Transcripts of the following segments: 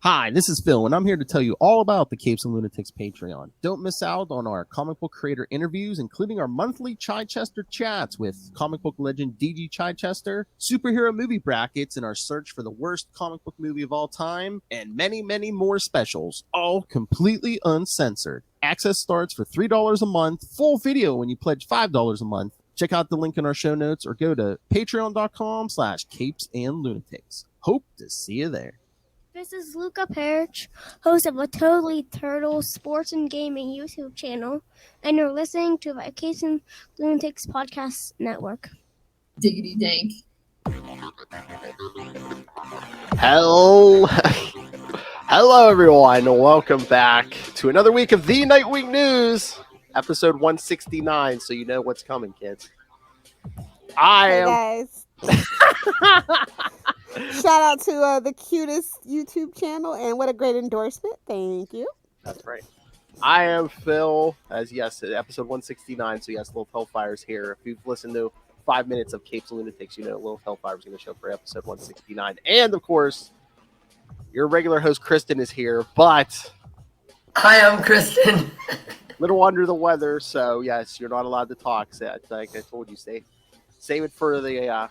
Hi, this is Phil, and I'm here to tell you all about the Capes and Lunatics Patreon. Don't miss out on our comic book creator interviews, including our monthly Chichester chats with comic book legend DG Chichester, superhero movie brackets in our search for the worst comic book movie of all time, and many, many more specials, all completely uncensored. Access starts for $3 a month, full video when you pledge $5 a month. Check out the link in our show notes or go to patreon.com/capesandlunatics. Hope to see you there. This is Luca Perich, host of a Totally Turtle Sports and Gaming YouTube channel, and you're listening to the Case and Lunatics Podcast Network. Diggity dank. Hello, everyone. Welcome back to another week of the Nightwing News, episode 169. So you know what's coming, kids. Hey guys. Shout out to the cutest YouTube channel, and what a great endorsement. Thank you. That's right. I am Phil, episode 169. So yes, Lilith Hellfire's here. If you've listened to 5 minutes of Capes and Lunatics, you know Lilith Hellfire's going to show for episode 169. And of course, your regular host Kristen is here, but Hi, I'm Kristen. little under the weather, so yes, you're not allowed to talk. So, like I told you, save it for the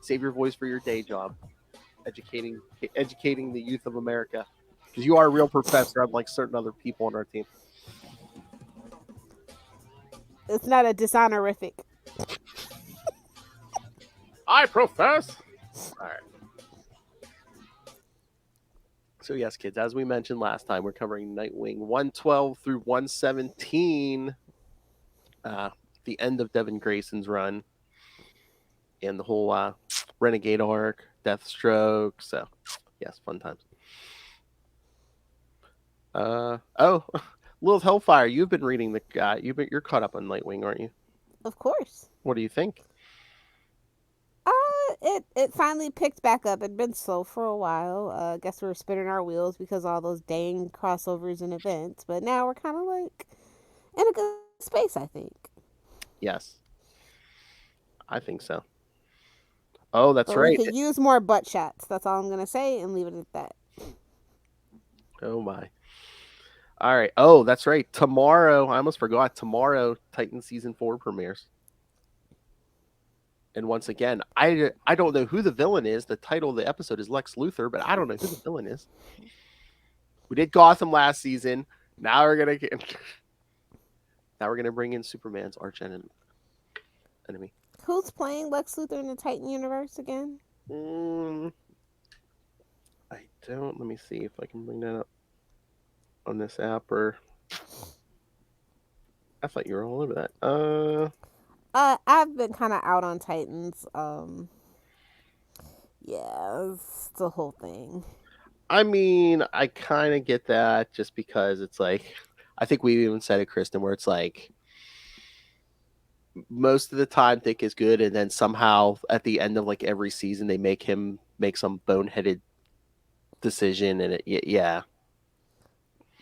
save your voice for your day job, educating the youth of America, because you are a real professor, unlike certain other people on our team. It's not a dishonorific. I profess. All right. So yes, kids, as we mentioned last time, we're covering Nightwing 112 through 117, the end of Devin Grayson's run, and the whole Renegade arc, Deathstroke. So yes, fun times. Lilith Hellfire, you've been reading you're caught up on Nightwing, aren't you? Of course. What do you think? It finally picked back up. It'd been slow for a while. I guess we were spinning our wheels because of all those dang crossovers and events. But now we're kind of like in a good space, I think. Yes, I think so. Oh, that's but right. We could use more butt shots. That's all I'm gonna say, and leave it at that. Oh my. All right. Oh, that's right. Tomorrow, I almost forgot. Tomorrow, Titan season 4 premieres. And once again, I don't know who the villain is. The title of the episode is Lex Luthor, but I don't know who the villain is. We did Gotham last season. Now we're gonna bring in Superman's arch enemy. Who's playing Lex Luthor in the Titan universe again? I don't. Let me see if I can bring that up on this app. Or I thought you were all over that. I've been kind of out on Titans. Yeah, it's the whole thing. I mean, I kind of get that, just because it's like, I think we even said it, Kristen, where it's like most of the time Dick is good, and then somehow at the end of like every season they make him make some boneheaded decision, and yeah.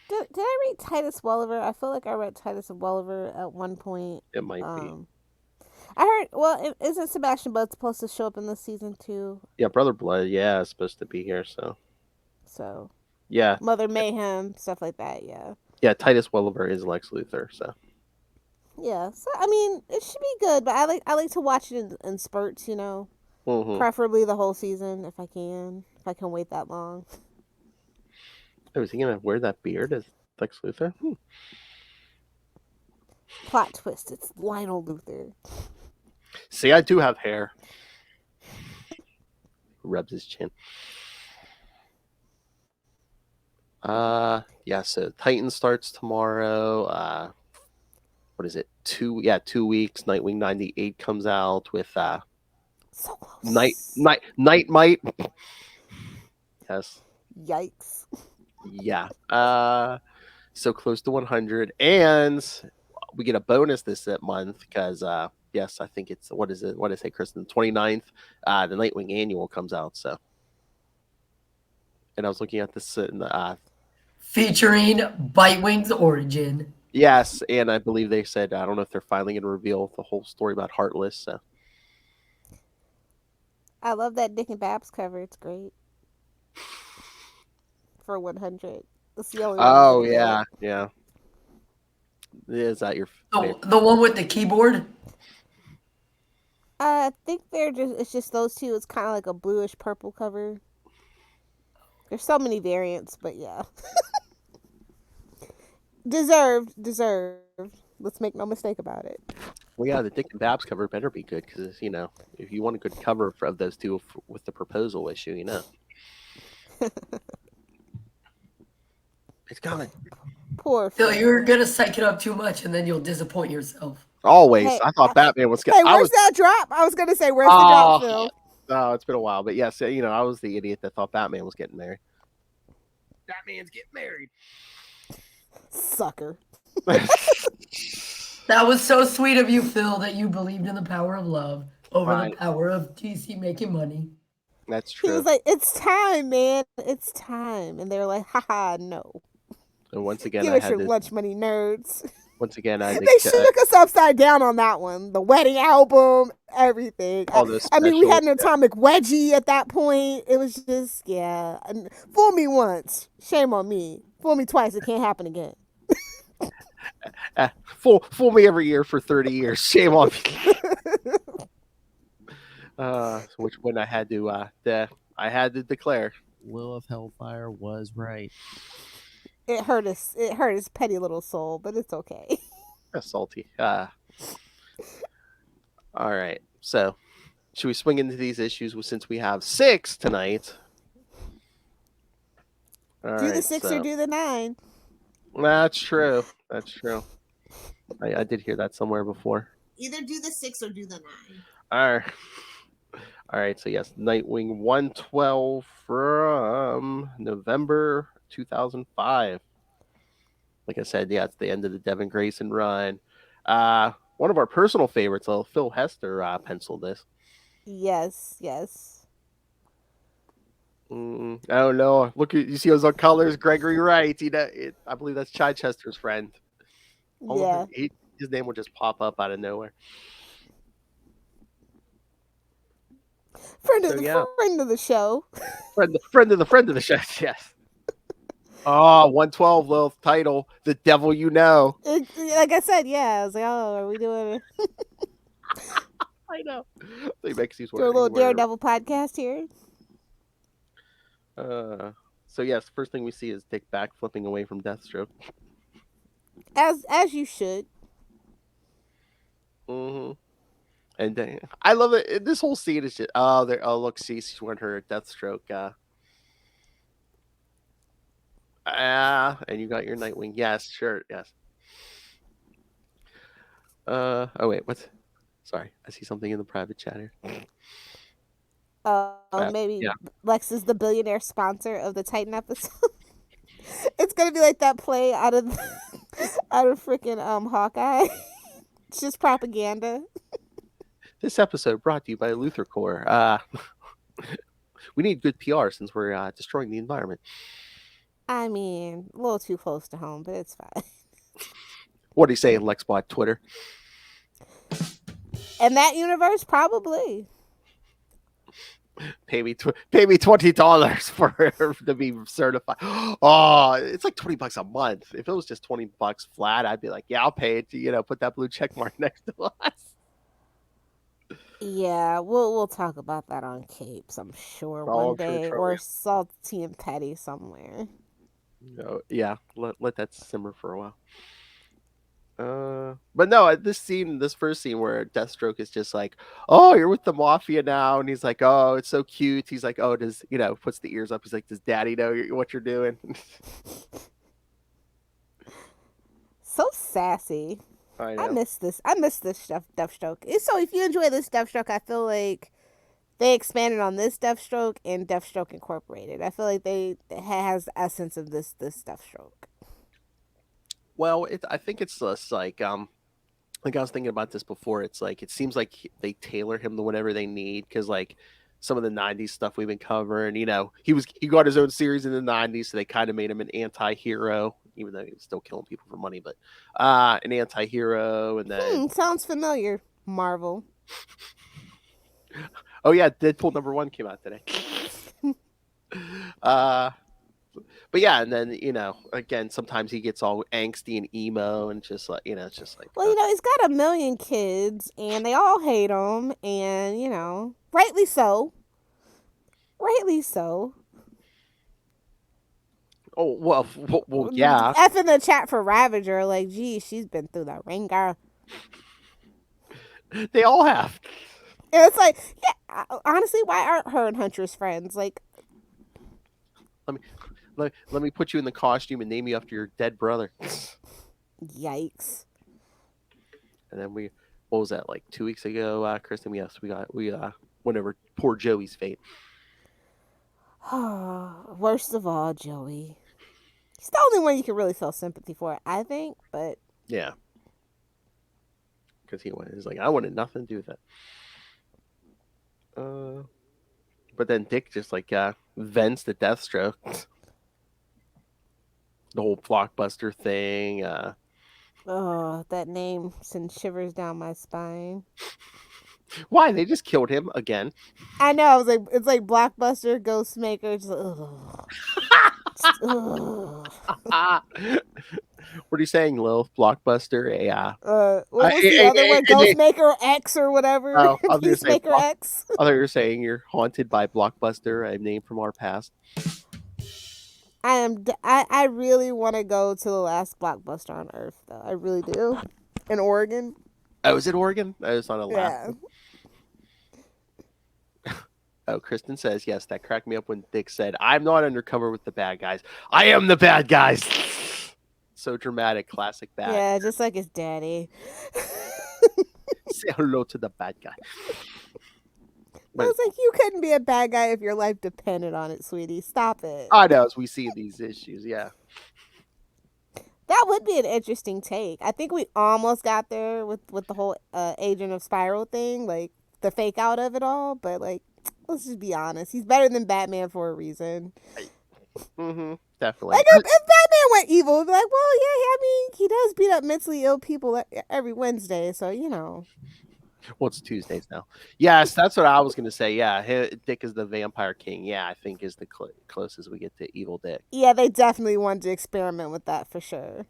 Did I read Titus Welliver? I feel like I read Titus Welliver at one point. It might be. I heard. Well, isn't Sebastian Blood supposed to show up in this season too? Yeah, Brother Blood. Yeah, is supposed to be here. So. Yeah. Mother Mayhem, stuff like that. Yeah. Yeah, Titus Welliver is Lex Luthor. So. Yeah. So I mean, it should be good, but I like to watch it in spurts. You know, preferably the whole season if I can wait that long. Oh, is he gonna wear that beard as Lex Luthor? Plot twist: it's Lionel Luthor. See, I do have hair. Rubs his chin. Yeah, so Titan starts tomorrow. What is it? 2 weeks. Nightwing 98 comes out with so close. Night Might. Yes. Yikes. Yeah. So close to 100, and we get a bonus this month because yes, I think it's, what is it? What did I say, Kristen? 29th. The Nightwing annual comes out. So, and I was looking at this in the featuring Bitewing's origin. Yes, and I believe they said, I don't know if they're finally going to reveal the whole story about Heartless. So, I love that Dick and Babs cover. It's great. for 100. That's the only one I'm Oh gonna yeah, yeah. Is that your The one with the keyboard? get. I think it's just those two. It's kind of like a bluish purple cover. There's so many variants, but yeah. Deserved. Let's make no mistake about it. Well, yeah, the Dick and Babs cover better be good because if you want a good cover of those two with the proposal issue, it's coming. Poor Phil, Phil. you're gonna psych it up too much, and then you'll disappoint yourself. Always, Hey, I thought Batman was good. Hey, where's that drop? I was gonna say, where's the drop, Phil? Oh, it's been a while, but yes, I was the idiot that thought Batman was getting married. Batman's getting married. Sucker. That was so sweet of you, Phil, that you believed in the power of love over Right. the power of DC making money. That's He true. was like, "It's time, man. It's time," and they were like, "Haha, no. And once again, Give I us had your to. lunch money, nerds." Once again, I had They to. shook us upside down on that one. The wedding album, everything. All those I mean, we had an specials, atomic wedgie at that point. It was just, yeah. And fool me once, shame on me. Fool me twice, it can't happen again. fool me every year for 30 years. Shame on me. Which when I had to declare. Lilith Hellfire was right. It hurt us. It hurt his petty little soul, but it's okay. Salty. All right. So, should we swing into these issues since we have 6 tonight? All Do the right, 6 or do the 9. That's true. That's true. I did hear that somewhere before. Either do the 6 or do the 9. All right. All right. So yes, Nightwing 112 from November 2005. Like I said, yeah, it's the end of the Devin Grayson run. One of our personal favorites, Phil Hester, penciled this. Yes. I don't know. Look, you see those on colors. Gregory Wright. I believe that's Chichester's friend. Yeah. His name will just pop up out of nowhere. Friend of the show. Friend of the show. Yes. 112 Lilith title, The Devil You Know. Like I said, yeah. I was like, oh, are we doing I know. They makes these a little Daredevil podcast here? So yes, first thing we see is Dick back flipping away from Deathstroke. As you should. Mm-hmm. And I love it. This whole scene is just look, see, she's wearing her Deathstroke. And you got your Nightwing. Yes, sure, yes. Oh wait, what's? Sorry, I see something in the private chat here. Maybe yeah. Lex is the billionaire sponsor of the Titan episode. It's gonna be like that play out of freaking Hawkeye. It's just propaganda. This episode brought to you by Luther Corps. We need good PR since we're destroying the environment. I mean, a little too close to home, but it's fine. What do you say, Lexbot Twitter? In that universe, probably. Pay me $20 for to be certified. Oh, it's like $20 a month. If it was just $20 flat, I'd be like, yeah, I'll pay it to put that blue check mark next to us. Yeah, we'll talk about that on Capes, I'm sure, one day, or Salty and Petty somewhere. Yeah, let that simmer for a while. But no, this first scene where Deathstroke is just like, oh, you're with the mafia now, and he's like, oh, it's so cute. He's like, oh, puts the ears up. He's like, does Daddy know what you're doing? So sassy. I miss this stuff, Deathstroke. So if you enjoy this Deathstroke, I feel like they expanded on this Deathstroke and Deathstroke Incorporated. I feel like it has the essence of this Deathstroke. Well, I think it's just like I was thinking about this before. It's like it seems like they tailor him to whatever they need because like some of the '90s stuff we've been covering, he got his own series in the '90s, so they kind of made him an anti-hero, even though he was still killing people for money. But an anti-hero, and then sounds familiar. Marvel. Oh yeah, Deadpool #1 came out today. But yeah, and then again, sometimes he gets all angsty and emo, and just like it's just like. Well, he's got 1 million kids, and they all hate him, and rightly so. Rightly so. Oh well, yeah. F in the chat for Ravager, like, geez, she's been through the ringer. They all have. And it's like, yeah, honestly, why aren't her and Huntress friends? Like, let me put you in the costume and name you after your dead brother. Yikes. And then what was that, like 2 weeks ago, Kristen? Yes, we went over poor Joey's fate. Worst of all, Joey. He's the only one you can really feel sympathy for, I think, but... Yeah. Because he's like, I wanted nothing to do with it. But then Dick just like vents the Deathstroke. The whole blockbuster thing. That name sends shivers down my spine. Why? They just killed him again. I know. I was like, it's like Blockbuster, Ghostmaker. Just, ugh. What are you saying, Lilith? Blockbuster? What was the other one? Ghostmaker X or whatever. Oh, I was gonna say Peacemaker X. I thought you were saying you're haunted by Blockbuster, a name from our past. I really want to go to the last Blockbuster on Earth, though. I really do. In Oregon. Oh, is it Oregon? I was on a laugh. Yeah. Oh, Kristen says, yes, that cracked me up when Dick said, I'm not undercover with the bad guys. I am the bad guys. So dramatic, classic bad. Yeah, just like his daddy. Say hello to the bad guy. I was like, you couldn't be a bad guy if your life depended on it, sweetie. Stop it. I know, as we see these issues, yeah. That would be an interesting take. I think we almost got there with the whole Agent of Spiral thing, like the fake out of it all. But like, let's just be honest. He's better than Batman for a reason. Definitely. Like if Batman went evil, it'd be like, well, yeah, I mean, he does beat up mentally ill people every Wednesday, so Well, it's Tuesdays now. Yes, that's what I was going to say. Yeah, Dick is the Vampire King. Yeah, I think is the closest we get to Evil Dick. Yeah, they definitely wanted to experiment with that for sure.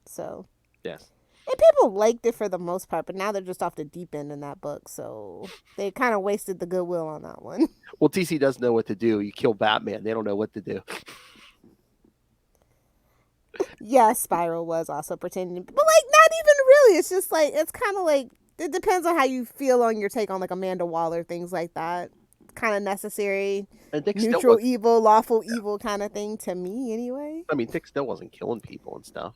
So. Yes. And people liked it for the most part, but now they're just off the deep end in that book, so they kind of wasted the goodwill on that one. Well, TC doesn't know what to do. You kill Batman. They don't know what to do. Yeah, Spiral was also pretending, but like not even really. It's just like it's kind of like it depends on how you feel on your take on like Amanda Waller, things like that. Kind of necessary, neutral evil, lawful evil kind of thing to me, anyway. I mean, Dick still wasn't killing people and stuff.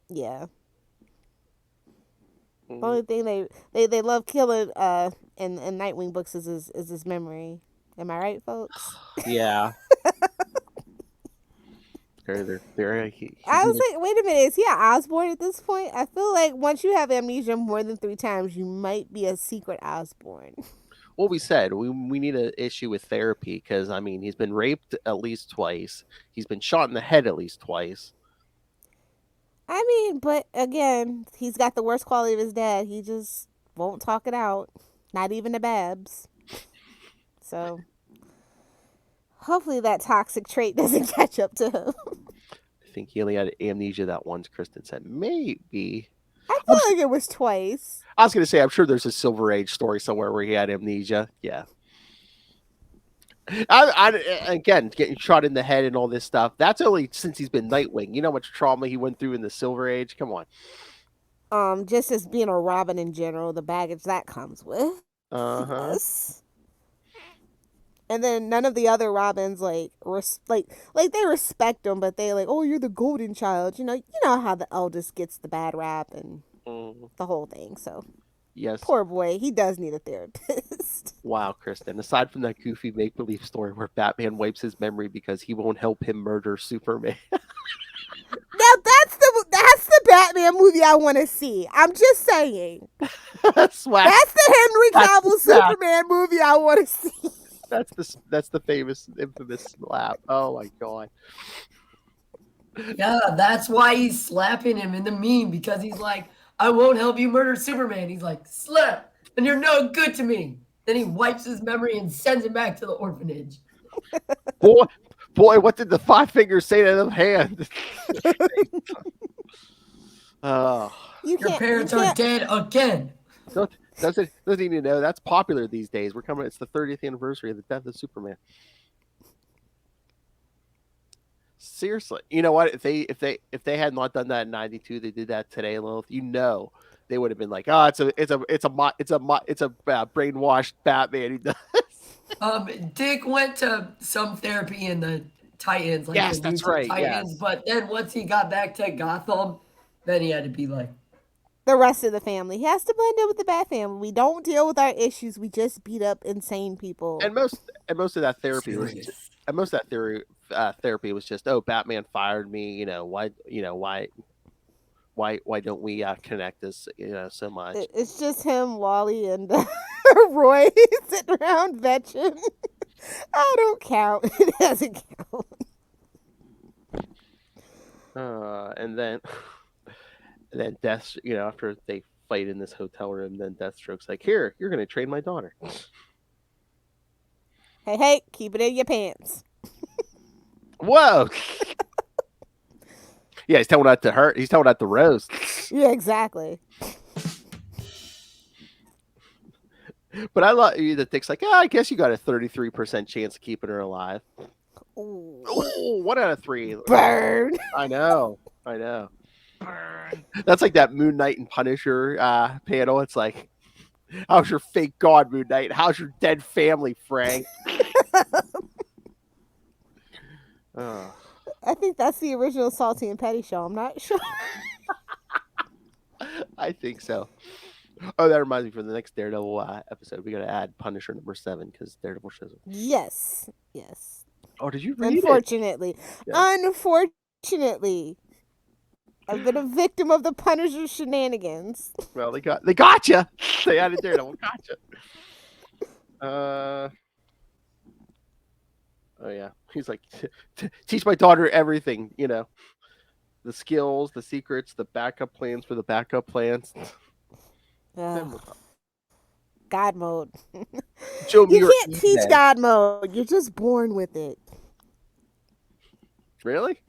Yeah. Only thing they love killing in Nightwing books is his memory. Am I right, folks? Yeah. I was like, wait a minute, is he an Osborn at this point? I feel like once you have amnesia more than 3 times, you might be a secret Osborn. Well, we said we need an issue with therapy because I mean he's been raped at least twice. He's been shot in the head at least twice. I mean, but again, he's got the worst quality of his dad. He just won't talk it out. Not even the Babs. So hopefully that toxic trait doesn't catch up to him. I think he only had amnesia that once. Kristen said maybe. I feel like it was twice. I was going to say, I'm sure there's a Silver Age story somewhere where he had amnesia. Yeah. Again, getting shot in the head and all this stuff. That's only since he's been Nightwing. You know how much trauma he went through in the Silver Age? Come on. Just as being a Robin in general, the baggage that comes with. Yes. And then none of the other Robins like they respect him, but they like, oh, you're the golden child. You know how the eldest gets the bad rap and the whole thing. So yes, poor boy, he does need a therapist. Wow, Kristen. Aside from that goofy make-believe story where Batman wipes his memory because he won't help him murder Superman. Now that's the Batman movie I want to see. I'm just saying. That's the Henry Cavill Superman movie I want to see. That's the infamous slap. Oh my god. Yeah, that's why he's slapping him in the meme, because he's like, I won't help you murder Superman. He's like, slap, and you're no good to me. Then he wipes his memory and sends him back to the orphanage. Boy, what did the 5 fingers say to them hands? Your parents are dead again. Doesn't even know that's popular these days. It's the 30th anniversary of the death of Superman. Seriously, you know what? If they had not done that in '92, they did that today, Lilith. They would have been like, oh, it's a brainwashed Batman. He does. Dick went to some therapy in the Titans, like yes, the that's New right. Titans. Yes. But then once he got back to Gotham, then he had to be like the rest of the family. He has to blend in with the Bat family. We don't deal with our issues. We just beat up insane people. And most of that therapy was therapy was just, oh, Batman fired me. Why don't we connect this so much? It's just him, Wally, and Roy sitting around vetching. I don't count. It doesn't count. And then Death, after they fight in this hotel room, then Deathstroke's like, here, you're gonna train my daughter. Hey, keep it in your pants. Whoa. Yeah, he's telling that to her. He's telling that to Rose. Yeah, exactly. But I love the Dick's like, I guess you got a 33% chance of keeping her alive. Ooh. Ooh, 1 out of 3. Burn. I know. Burn. That's like that Moon Knight and Punisher panel. It's like, how's your fake god, Moon Knight? How's your dead family, Frank? I think that's the original Salty and Petty show. I'm not sure. I think so. Oh, that reminds me, for the next Daredevil episode, we got to add Punisher number 7 because Daredevil shows up. Yes. Oh, did you read Unfortunately. it? Yeah. Unfortunately. I've been a victim of the Punisher shenanigans. Well, they got you. They added Daredevil. Gotcha. Oh yeah, he's like, teach my daughter everything. The skills, the secrets, the backup plans for the backup plans. God mode. You can't teach God mode. You're just born with it. Really?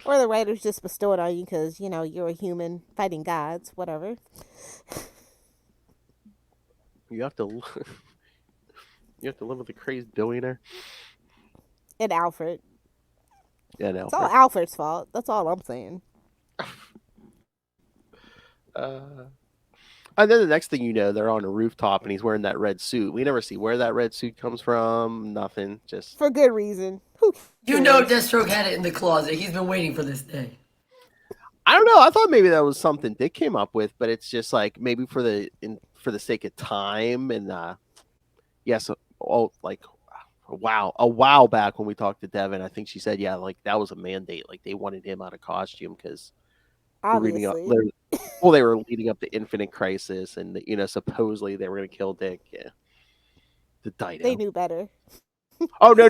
Or the writers just bestow it on you because, you're a human fighting gods, whatever. You have to live with a crazed billionaire. And Alfred. Yeah, no. It's all Alfred's fault. That's all I'm saying. And then the next thing you know, they're on a rooftop and he's wearing that red suit. We never see where that red suit comes from. Nothing. Just for good reason. Deathstroke had it in the closet. He's been waiting for this day. I don't know. I thought maybe that was something Dick came up with, but it's just like maybe for the sake of time and yes. Like a while back when we talked to Devin, I think she said, yeah, like that was a mandate. Like they wanted him out of costume because obviously. They were leading up to Infinite Crisis, and supposedly they were going to kill Dick. Yeah, the Dido. They knew better. Oh no!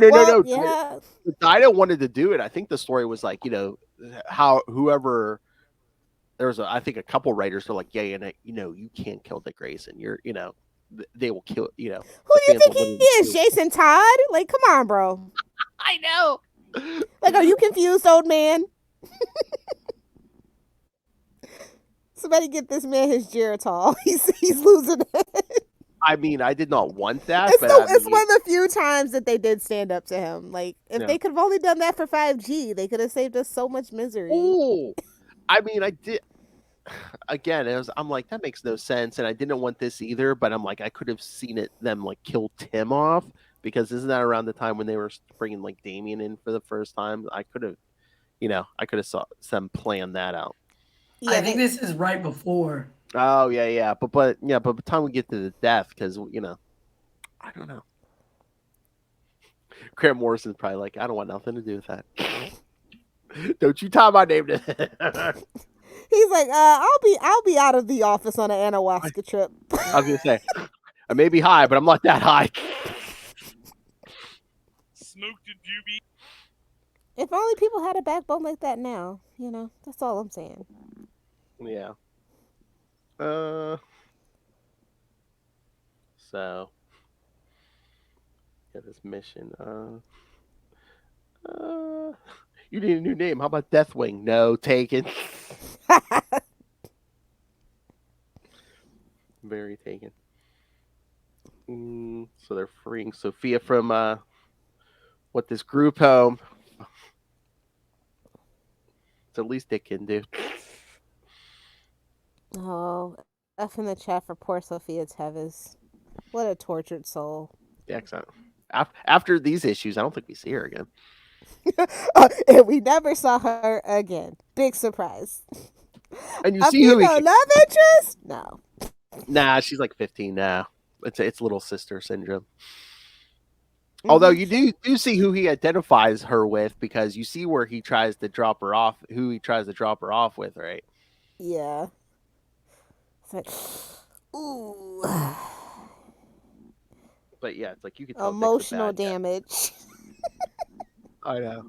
Yeah. The Dido wanted to do it. I think the story was like, how whoever there was I think a couple writers were like, yeah, you can't kill Dick Grayson. They will kill. Who do you think he is, Jason Todd? Like, come on, bro. I know. Like, are you confused, old man? Somebody get this man his Geritol. He's losing it. I mean, I did not want that. It's one of the few times that they did stand up to him. Like, if they could have only done that for 5G, they could have saved us so much misery. Oh, I mean, I did. Again, I'm like, that makes no sense, and I didn't want this either. But I'm like, I could have seen them like kill Tim off, because isn't that around the time when they were bringing like Damien in for the first time? I could have saw them plan that out. Yeah, I think this is right before. Oh yeah, but by the time we get to the death, because I don't know. Grant Morrison's probably like, I don't want nothing to do with that. Don't you tie my name to that. He's like, I'll be out of the office on an ayahuasca trip. I was gonna say, I may be high, but I'm not that high. Smoked a doobie. If only people had a backbone like that now. That's all I'm saying. Yeah. So, yeah, this mission. You need a new name. How about Deathwing? No, taken. Very taken. So they're freeing Sophia from this group home. It's the least they can do. Oh, F in the chat for poor Sophia Tevis. What a tortured soul. Yeah, after these issues, I don't think we see her again. And we never saw her again. Big surprise. And you see who love interest? No. Nah, she's like 15 now. It's little sister syndrome. Mm-hmm. Although you do see who he identifies her with, because you see where he tries to drop her off, who he tries to drop her off with, right? Yeah. It's like, ooh. But yeah, it's like you can tell emotional damage. I know.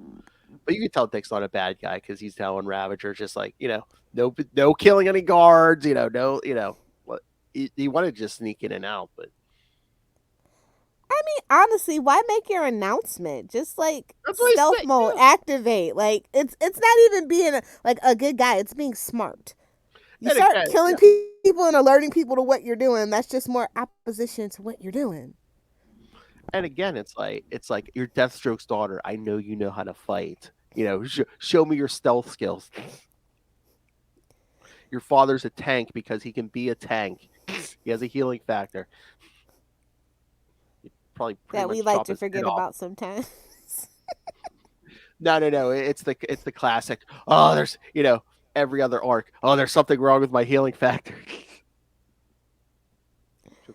But you can tell Dick's not a bad guy because he's telling Ravager just like, no killing any guards, he wanted to just sneak in and out, but I mean, honestly, why make your announcement? Just like stealth mode, activate. Like it's not even being a good guy. It's being smart. You start killing people and alerting people to what you're doing. That's just more opposition to what you're doing. And again, it's like you're Deathstroke's daughter. I know you know how to fight. Show me your stealth skills. Your father's a tank because he can be a tank. He has a healing factor. Probably that we like to forget about sometimes. No. It's the classic. Oh, there's every other arc. Oh, there's something wrong with my healing factor.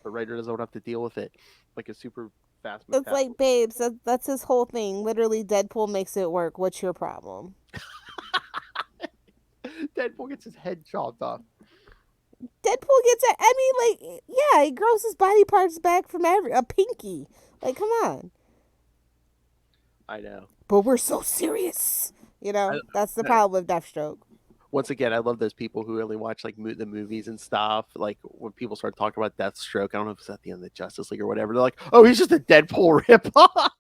The writer doesn't have to deal with it like a super fast. It's like, babes, that's his whole thing. Literally, Deadpool makes it work. What's your problem? Deadpool gets his head chopped off. Deadpool gets it. I mean, he grows his body parts back from a pinky. Like, come on. I know. But we're so serious. That's the problem with Deathstroke. Once again, I love those people who only watch like the movies and stuff. Like when people start talking about Deathstroke, I don't know if it's at the end of the Justice League or whatever. They're like, "Oh, he's just a Deadpool ripoff."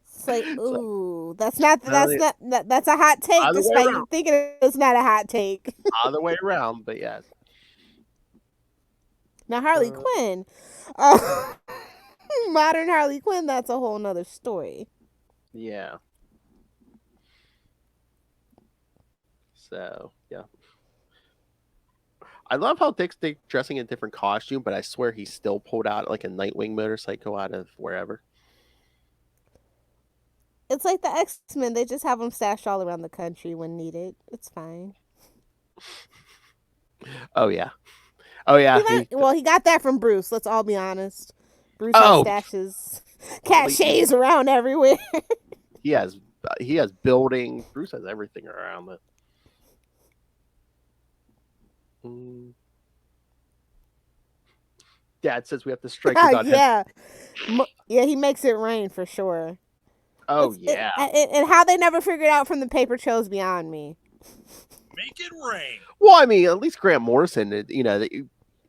It's like, ooh, that's a hot take. Despite you thinking it's not a hot take. Other way around, but yes. Now Harley Quinn, modern Harley Quinn. That's a whole nother story. Yeah. So, yeah. I love how Dick's dressing in a different costume, but I swear he still pulled out like a Nightwing motorcycle out of wherever. It's like the X-Men. They just have them stashed all around the country when needed. It's fine. Oh, yeah. He got that from Bruce. Let's all be honest. Bruce has stashes, caches around everywhere. He has building. Bruce has everything around it. Dad says we have to strike without yeah, he makes it rain for sure. Oh, and how they never figured out from the paper trail's beyond me. Make it rain. Well, I mean, at least Grant Morrison,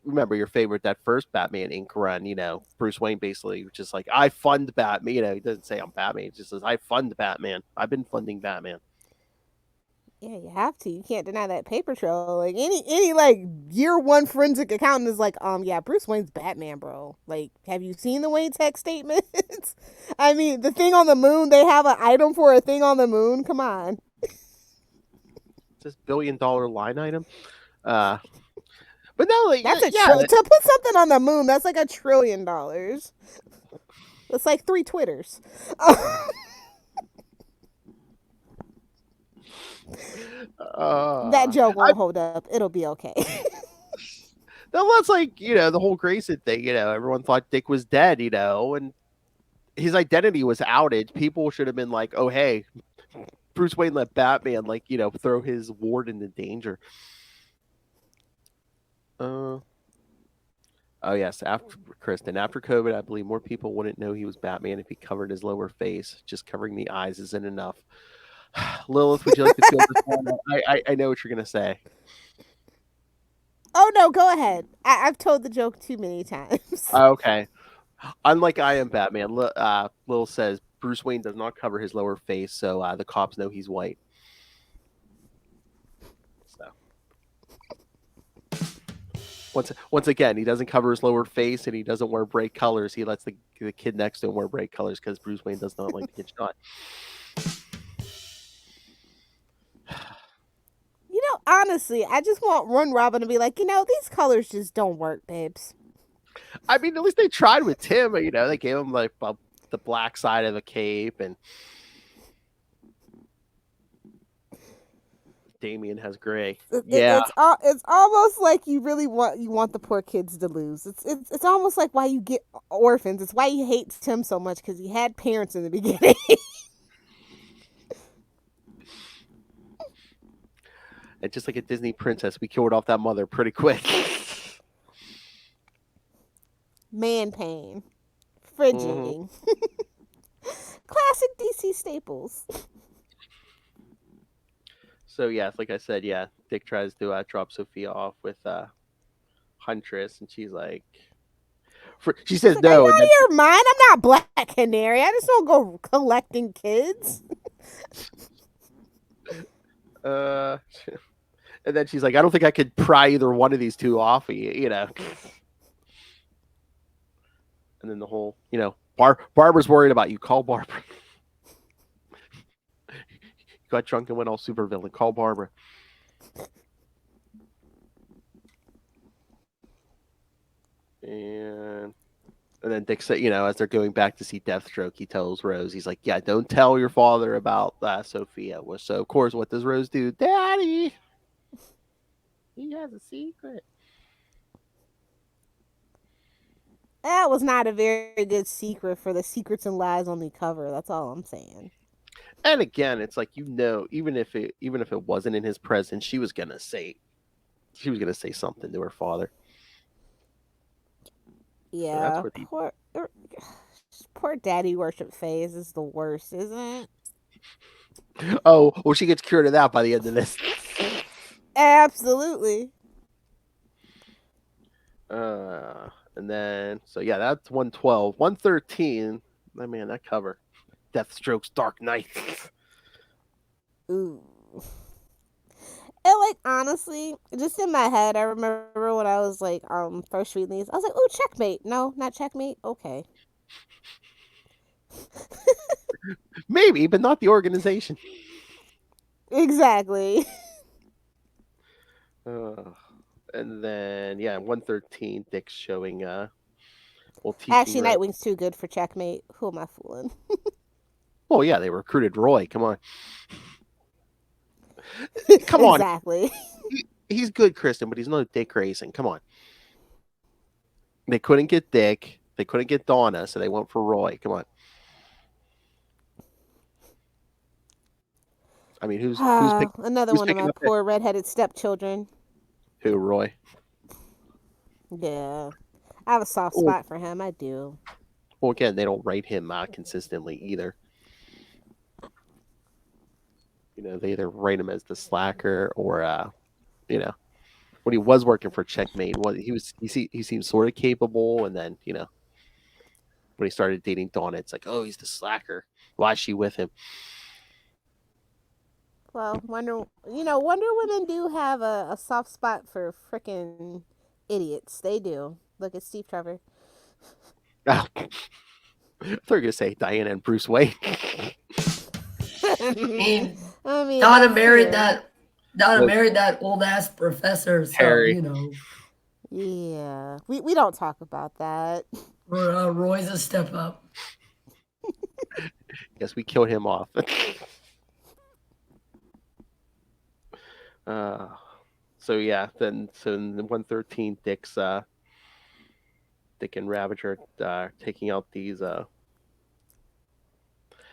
remember your favorite, that first Batman Inc. run, Bruce Wayne basically just like, I fund Batman. He doesn't say I'm Batman. He just says, I fund Batman. I've been funding Batman. Yeah, you have to. You can't deny that paper trail. Like any like year one forensic accountant is like, yeah, Bruce Wayne's Batman, bro. Like, have you seen the Wayne Tech statements? I mean, the thing on the moon, they have an item for a thing on the moon. Come on. This $1 billion line item. But no, like that's to put something on the moon, that's like $1 trillion. That's like 3 Twitters. That joke won't hold up. It'll be okay. That's like, the whole Grayson thing, everyone thought Dick was dead, and his identity was outed. People should have been like, oh, hey, Bruce Wayne let Batman, throw his ward into danger. Oh, yes, after COVID, I believe more people wouldn't know he was Batman if he covered his lower face. Just covering the eyes isn't enough. Lilith, would you like to feel this one? I know what you're going to say. Oh, no, go ahead. I've told the joke too many times. Okay. Unlike I Am Batman, Lil says, Bruce Wayne does not cover his lower face, so the cops know he's white. So once again, he doesn't cover his lower face, and he doesn't wear bright colors. He lets the kid next to him wear bright colors because Bruce Wayne does not like to get shot. Honestly, I just want Robin to be like, these colors just don't work, babes. I mean, at least they tried with Tim. They gave him like the black side of a cape, and Damian has gray. It's almost like you really want the poor kids to lose. It's almost like why you get orphans. It's why you hate Tim so much, because he had parents in the beginning. And just like a Disney princess, we killed off that mother pretty quick. Man pain. Fridging. Classic DC staples. So, yeah, like I said, Dick tries to drop Sophia off with Huntress, and she's like... She says no. Out of your mind? I'm not Black Canary. I just don't go collecting kids. And then she's like, I don't think I could pry either one of these two off of you, And then the whole, Barbara's worried about you. Call Barbara. You got drunk and went all supervillain. Call Barbara. And then Dick said, as they're going back to see Deathstroke, he tells Rose, he's like, yeah, don't tell your father about Sophia. So, of course, what does Rose do? Daddy! He has a secret. That was not a very good secret for the Secrets and Lies on the cover. That's all I'm saying. And again, it's like, even if it wasn't in his presence, she was gonna say something to her father. Yeah, poor daddy worship phase is the worst, isn't it? Oh, well, she gets cured of that by the end of this. Absolutely. And then, so yeah, that's 112. 113, man, that cover. Deathstroke's Dark Knight. Ooh. And honestly, just in my head, I remember when I was first reading these, I was like, oh, checkmate. No, not checkmate. Okay. Maybe, but not the organization. Exactly. And then, 113, Dick's showing, actually, Nightwing's too good for checkmate. Who am I fooling? Oh, yeah, they recruited Roy. Come on. Come on. Exactly. He's good, Kristen, but he's not Dick Grayson. Come on. They couldn't get Dick. They couldn't get Donna, so they went for Roy. Come on. I mean, who's another one of my poor redheaded stepchildren? Who, Roy? Yeah. I have a soft spot for him. I do. Well, again, they don't write him consistently either. They either write him as the slacker or, when he was working for Checkmate, he seemed sort of capable, and then, when he started dating Dawn, it's like, oh, he's the slacker. Why is she with him? Well, Wonder Women do have a soft spot for frickin' idiots. They do. Look at Steve Trevor. Oh. I thought you were going to say Diana and Bruce Wayne. I mean, Donna married that old ass professor. So, Harry. Yeah, we don't talk about that. Roy's a step up. Yes, we killed him off. So in 113, Dick and Ravager taking out these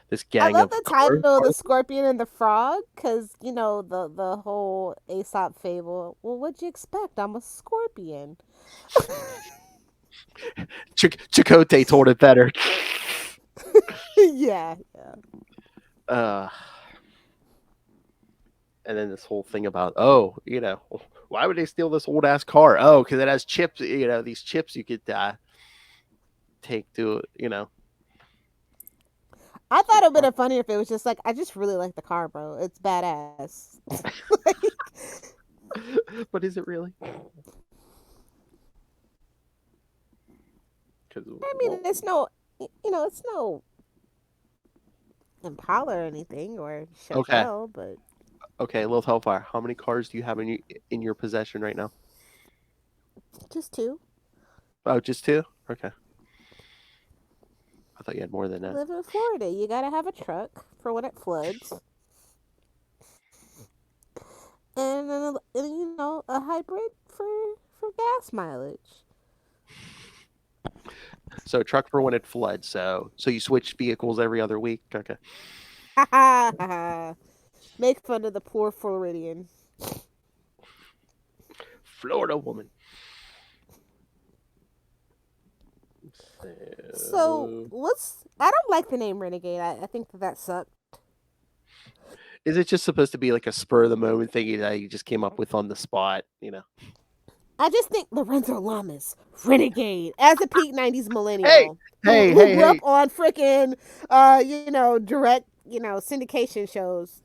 this gang. I love the title, The Scorpion and the Frog, because the whole Aesop fable. Well, what'd you expect? I'm a scorpion. Chakotay told it better. Yeah. And then this whole thing about, why would they steal this old ass car? Oh, because it has chips. These chips you could take to, I thought it would have been funnier if it was just like, I just really like the car, bro. It's badass. But is it really? I mean, it's no, it's no Impala or anything or Chevelle, but okay, Lilith Hellfire. How many cars do you have in your possession right now? just 2. Oh, just 2? Okay. I thought you had more than that. Live in Florida, you gotta have a truck for when it floods, and then a hybrid for gas mileage. So a truck for when it floods. So you switch vehicles every other week. Okay. Ha ha ha! Make fun of the poor Floridian. Florida woman. So I don't like the name Renegade. I think that sucked. Is it just supposed to be like a spur of the moment thing that you just came up with on the spot? I just think Lorenzo Lamas, Renegade, as a peak 90s millennial. Hey, who grew up on freaking, direct, syndication shows.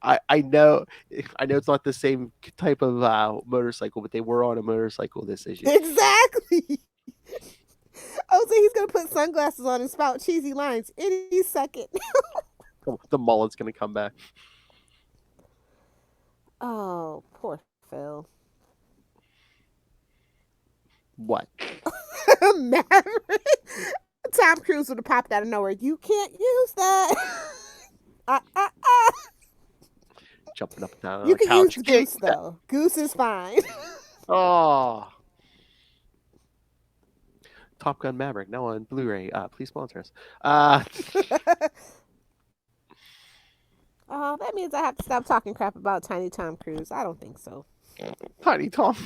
I know it's not the same type of motorcycle, but they were on a motorcycle this issue. Exactly. I was like, he's going to put sunglasses on and spout cheesy lines any second. The mullet's going to come back. Oh, poor Phil. What? Maverick. Tom Cruise would have popped out of nowhere. You can't use that. Jumping up and down on You the can use couch. Goose, though. Goose is fine. Oh. Top Gun Maverick, now on Blu-ray. Please sponsor us. That means I have to stop talking crap about Tiny Tom Cruise. I don't think so. Tiny Tom.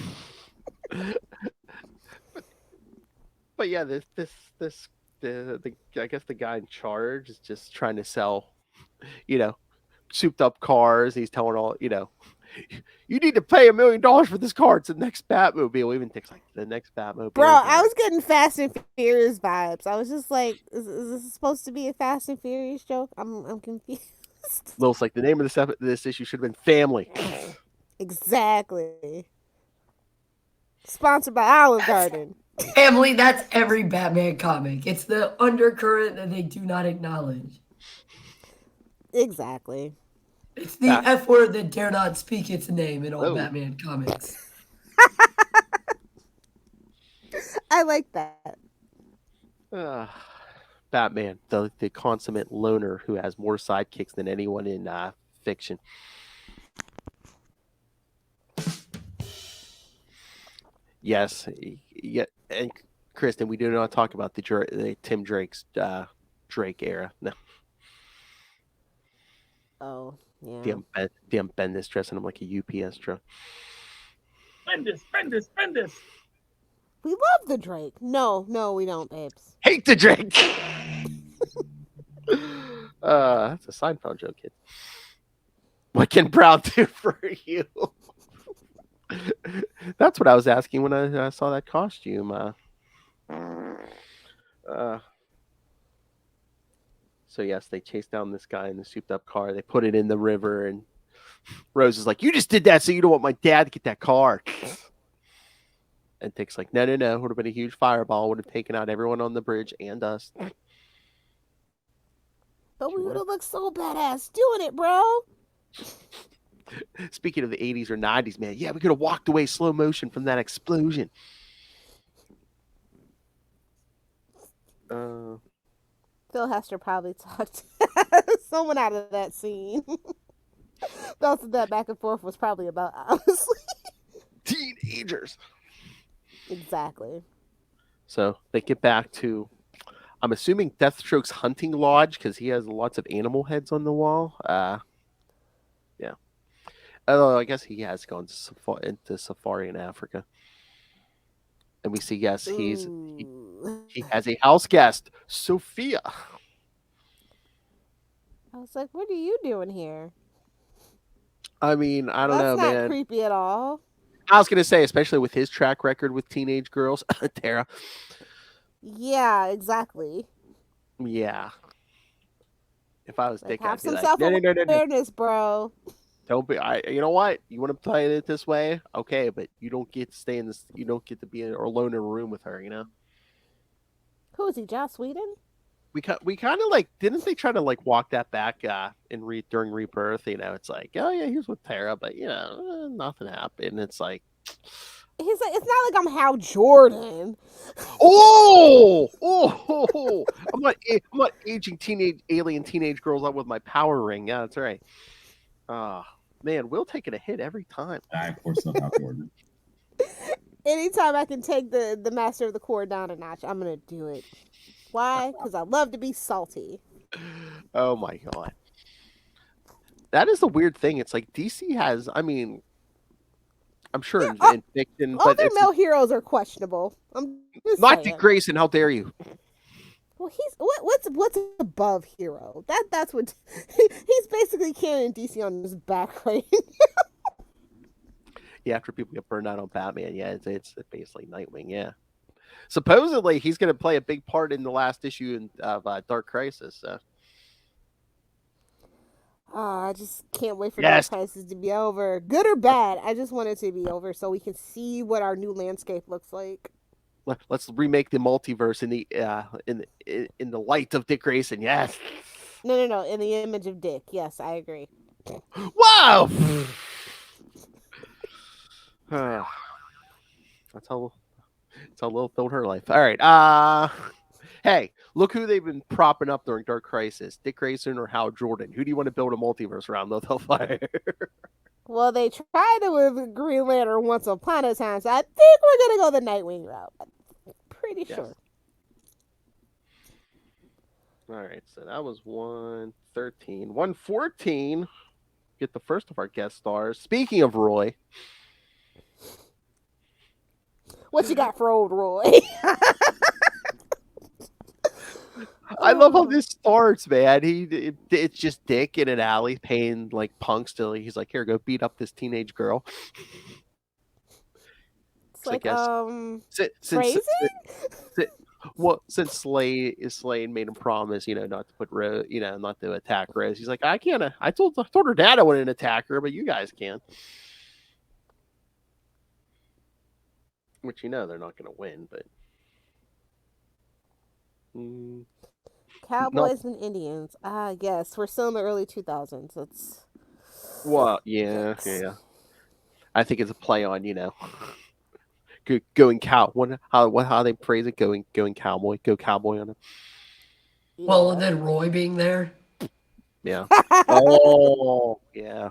But yeah, I guess the guy in charge is just trying to sell, souped up cars. He's telling all, you need to pay $1 million for this car. It's the next Batmobile. Even Dick's like, the next Batmobile. Bro, I was getting Fast and Furious vibes. I was just like, is this supposed to be a Fast and Furious joke? I'm confused. Looks like the name of this issue should have been Family. Exactly. Sponsored by Olive Garden. Family, that's every Batman comic. It's the undercurrent that they do not acknowledge. Exactly. It's the F word that dare not speak its name in all Batman comics. I like that. Batman, the consummate loner who has more sidekicks than anyone in fiction. Yes, yeah, and Kristen, we do not talk about the Tim Drake's Drake era. No. Oh, yeah. The Bendis dressing him like a UPS truck. Bendis. We love the Drake. No, we don't, babes. Hate the Drake. That's a Seinfeld joke, kid. What can Brown do for you? That's what I was asking when I saw that costume. So yes, they chase down this guy in the souped up car. They put it in the river, and Rose is like, "You just did that so you don't want my dad to get that car." And Dick's like, "No. Would have been a huge fireball. Would have taken out everyone on the bridge and us." But we would have looked so badass doing it, bro. Speaking of the 80s or 90s, man, yeah, we could have walked away slow motion from that explosion. Phil Hester probably talked someone out of that scene. That's what that back and forth was probably about, honestly. Teenagers. Exactly. So they get back to, I'm assuming, Deathstroke's hunting lodge because he has lots of animal heads on the wall. Yeah. Although I guess he has gone into safari in Africa. And we see, yes, he has a house guest, Sophia. I was like, what are you doing here? I mean, I don't know, man. That's not creepy at all. I was going to say, especially with his track record with teenage girls, Tara. Yeah, exactly. Yeah. If I was Like, Dick, have I'd be some like, no. self-awareness, bro. Don't be. You know what? You want to play it this way, okay? But you don't get to stay in this. You don't get to be alone in a room with her. You know. Who is he, Joss Whedon? We kind of like didn't they try to like walk that back during Rebirth? You know, it's like, oh yeah, here's with Tara, but you know, nothing happened. It's like He's like, it's not like I'm Hal Jordan. oh, I'm not aging alien teenage girls up with my power ring. Yeah, that's right. Man, Will taking a hit every time. Of course, not Hal Jordan. Anytime I can take the Master of the Core down a notch, I'm gonna do it. Why? Because I love to be salty. Oh my god. That is the weird thing. It's like DC has, I mean, I'm sure in fiction, All but their it's male heroes are questionable. I'm just not saying. Dick Grayson. How dare you? Well, he's what's above hero? That's what he's basically carrying DC on his back right now. Yeah, after people get burned out on Batman, yeah, it's basically Nightwing. Yeah, supposedly he's going to play a big part in the last issue of Dark Crisis. So. I just can't wait for Dark Crisis to be over. Good or bad, I just want it to be over so we can see what our new landscape looks like. Let's remake the multiverse in the light of Dick Grayson. Yes. No. In the image of Dick. Yes, I agree. Wow. That's how Lil filled her life. All right. Hey, look who they've been propping up during Dark Crisis: Dick Grayson or Hal Jordan. Who do you want to build a multiverse around? They'll fire. Well, they tried it with Green Lantern once upon a time, so I think we're gonna go the Nightwing route. I'm pretty sure. All right, so that was 113. 114. Get the first of our guest stars. Speaking of Roy. What you got for old Roy? I love how this starts, man. It's just Dick in an alley paying like punks till he's like, here, go beat up this teenage girl. It's like since Slade made him promise, not to put not to attack Rose. He's like, I can't. I told her dad I wouldn't attack her, but you guys can. Which they're not going to win, but. Cowboys and Indians. Yes, we're still in the early 2000s. It's yeah. I think it's a play on going cow. How they phrase it? Going cowboy. Go cowboy on it. Yeah. Well, and then Roy being there. Yeah. Oh, yeah.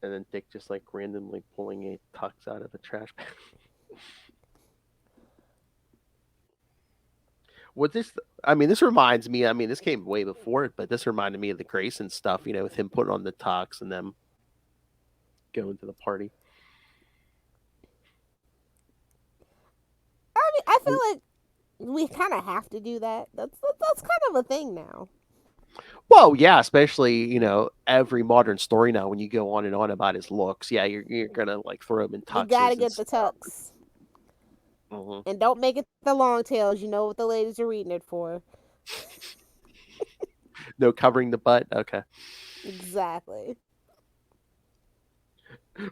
And then Dick just like randomly pulling a tux out of a trash bag. This reminds me, this came way before it, but this reminded me of the Grayson stuff, with him putting on the tux and them going to the party. I feel like we kind of have to do that. That's kind of a thing now. Well, yeah, especially, every modern story now, when you go on and on about his looks, yeah, you're going to like throw him in tuxes. You got to get the tux. Mm-hmm. And don't make it the long tails. You know what the ladies are reading it for. No covering the butt? Okay. Exactly.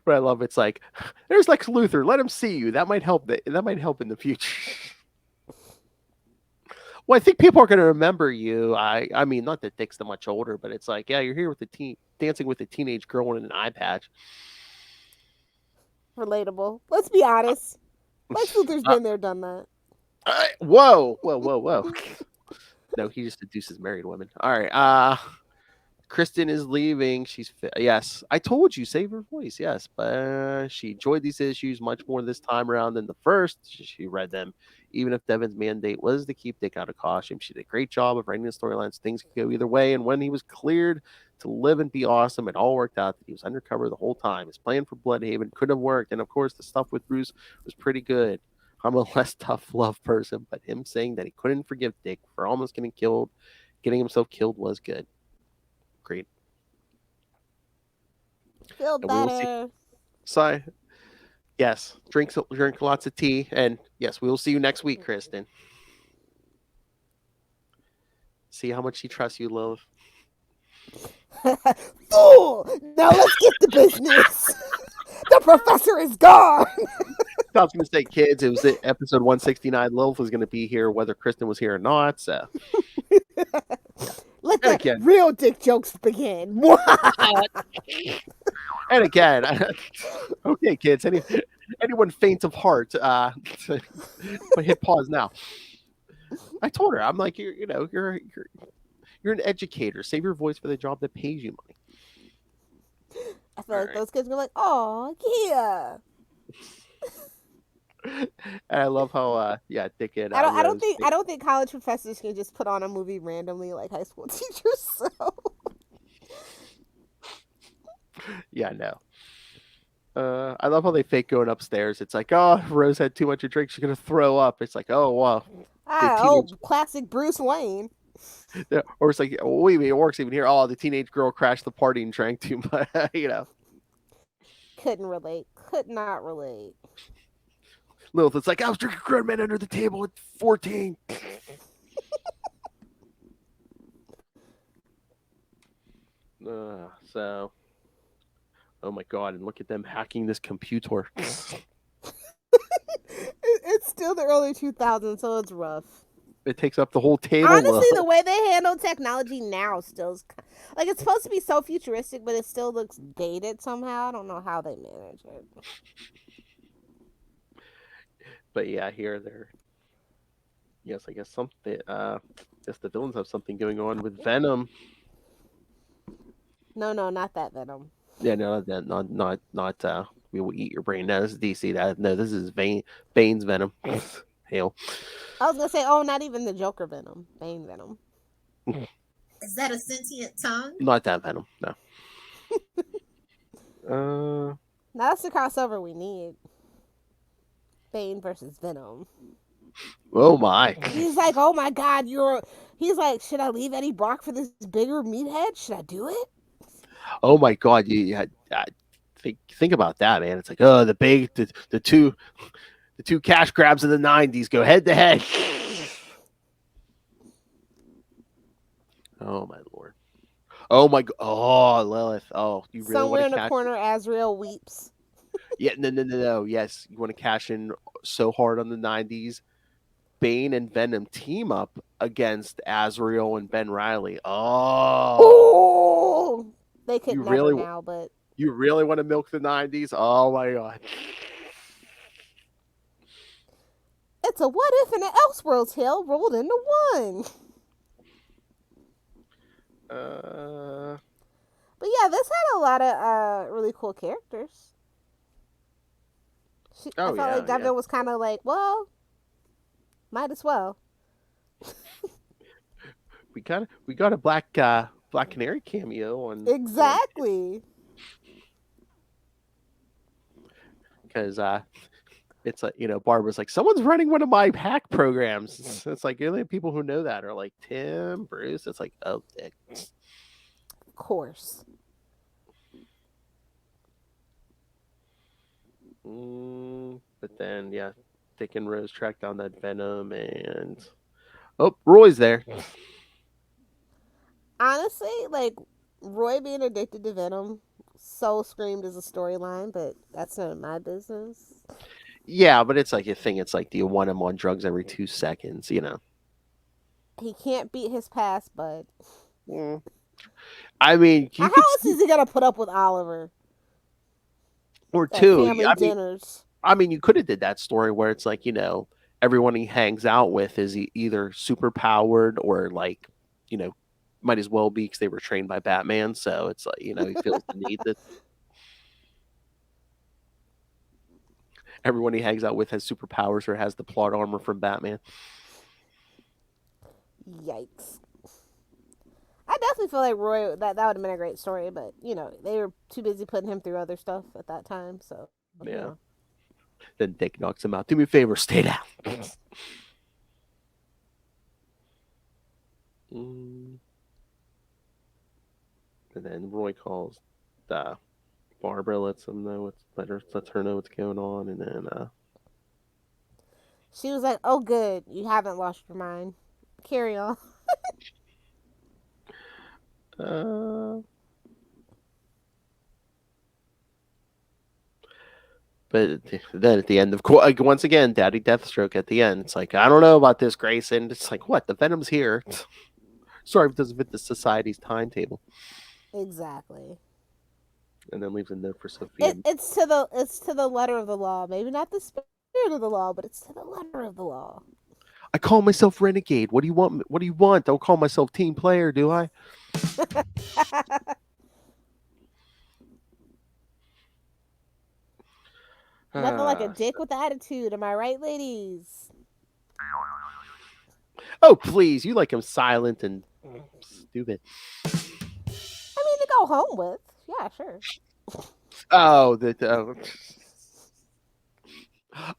But I love it's like, there's Lex Luthor. Let him see you. That might help. That might help in the future. Well, I think people are going to remember you. I mean, not that Dick's that much older, but it's like, yeah, you're here with the dancing with a teenage girl in an eye patch. Relatable. Let's be honest. Lex Luthor's been there, done that. Whoa. No, he just seduces married women. All right. Kristen is leaving. Yes, I told you, save her voice. Yes, but she enjoyed these issues much more this time around than the first. She read them, even if Devin's mandate was to keep Dick out of costume. She did a great job of writing the storylines. Things could go either way, and when he was cleared to live and be awesome, it all worked out that he was undercover the whole time. His plan for Bludhaven could have worked, and of course, the stuff with Bruce was pretty good. I'm a less tough love person, but him saying that he couldn't forgive Dick for almost getting himself killed was good. Great. Feel better. So, yes, drink lots of tea, and yes, we will see you next week, Kristen. See how much she trusts you, Lilith. Fool! Now let's get to business. The professor is gone. I was going to say, kids, it was episode 169. Lilith was going to be here whether Kristen was here or not. So Let the real dick jokes begin. And again, okay, kids, anyone faint of heart, hit pause now. I told her, I'm like, you're an educator. Save your voice for the job that pays you money. I feel like those kids were like, oh yeah. And I love how Dick and I don't think college professors can just put on a movie randomly like high school teachers. So yeah, no. I love how they fake going upstairs. It's like, oh, Rose had too much to drink. She's going to throw up. It's like, oh, wow. Classic Bruce Wayne. Or it's like, oh, wait, it works even here. Oh, the teenage girl crashed the party and drank too much, Couldn't relate. Could not relate. Lilith, it's like, I was drinking grown men under the table at 14. So... Oh my god, and look at them hacking this computer. It's still the early 2000s, so it's rough. It takes up the whole table. Honestly, the way they handle technology now still is... Like, it's supposed to be so futuristic, but it still looks dated somehow. I don't know how they manage it. But yeah, here they're... Yes, I guess something... guess the villains have something going on with Venom. No, not that Venom. Yeah, no, not we will eat your brain. No, this is DC. No, this is Bane's Venom. Hell. I was gonna say, not even the Joker Venom. Bane Venom. Is that a sentient tongue? Not that Venom, no. Now that's the crossover we need. Bane versus Venom. Oh my. He's like, oh my god, he's like, should I leave Eddie Brock for this bigger meathead? Should I do it? Oh my god, think about that, man. It's like, oh, the two cash grabs of the 90s go head to head. Oh my lord. Oh my god. Oh, Lilith. Oh, you really Somewhere want to in the corner, Azrael weeps. Yeah, no. Yes, you want to cash in so hard on the 90s. Bane and Venom team up against Azrael and Ben Reilly. Oh, they could never now, but you really want to milk the 90s? Oh my god. It's a what if and an Elseworlds tale rolled into one. But yeah, this had a lot of really cool characters. I felt like Devin was kind of like, well, might as well. We got a Black Canary cameo on exactly. Because it's like, Barbara's like, someone's running one of my hack programs. It's like the only people who know that are like Tim, Bruce. It's like, oh, Dick. Of course. But then, Dick and Rose track down that Venom, and Roy's there. Honestly, like, Roy being addicted to Venom so screamed as a storyline, but that's none of my business. Yeah, but it's like a thing. It's like, do you want him on drugs every 2 seconds? He can't beat his past, but I mean, how else is he gonna put up with Oliver? Or two family dinners. I mean, you could have did that story where it's like, everyone he hangs out with is either super powered or like, might as well be because they were trained by Batman. So it's like, he feels the need that everyone he hangs out with has superpowers or has the plot armor from Batman. Yikes. I definitely feel like Roy, that would have been a great story, but, they were too busy putting him through other stuff at that time, so. Yeah. Then Dick knocks him out. Do me a favor, stay down. And then Roy calls Barbara, lets her know what's going on, and then she was like, "Oh, good, you haven't lost your mind. Carry on." But then at the end, of course, once again, Daddy Deathstroke at the end. It's like, I don't know about this, Grayson. It's like, what? The Venom's here. Sorry, it doesn't fit the society's timetable. Exactly. And then leaves a note for Sophia. It's to the letter of the law. Maybe not the spirit of the law, but it's to the letter of the law. I call myself Renegade. What do you want? What do you want? Don't call myself team player, do I? Nothing like a dick with attitude. Am I right, ladies? Oh, please. You like him silent and stupid. I mean, to go home with. Yeah, sure. Oh,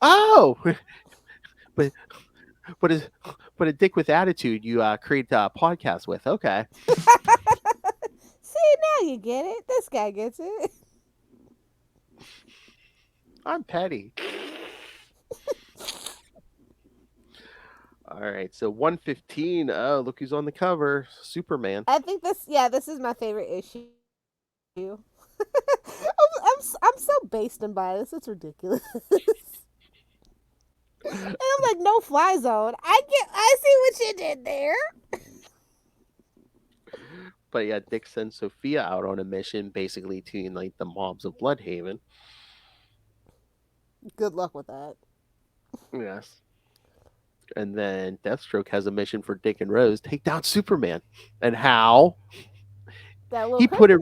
oh, but a dick with attitude you create a podcast with. Okay. See, now you get it. This guy gets it. I'm petty. All right, so 115. Oh, look who's on the cover. Superman. I think this is my favorite issue. I'm so based and biased. It's ridiculous. And I'm like, no fly zone. I see what you did there. But yeah, Dick sends Sophia out on a mission basically to unite the mobs of Bludhaven. Good luck with that. Yes. And then Deathstroke has a mission for Dick and Rose: take down Superman. And how? He put a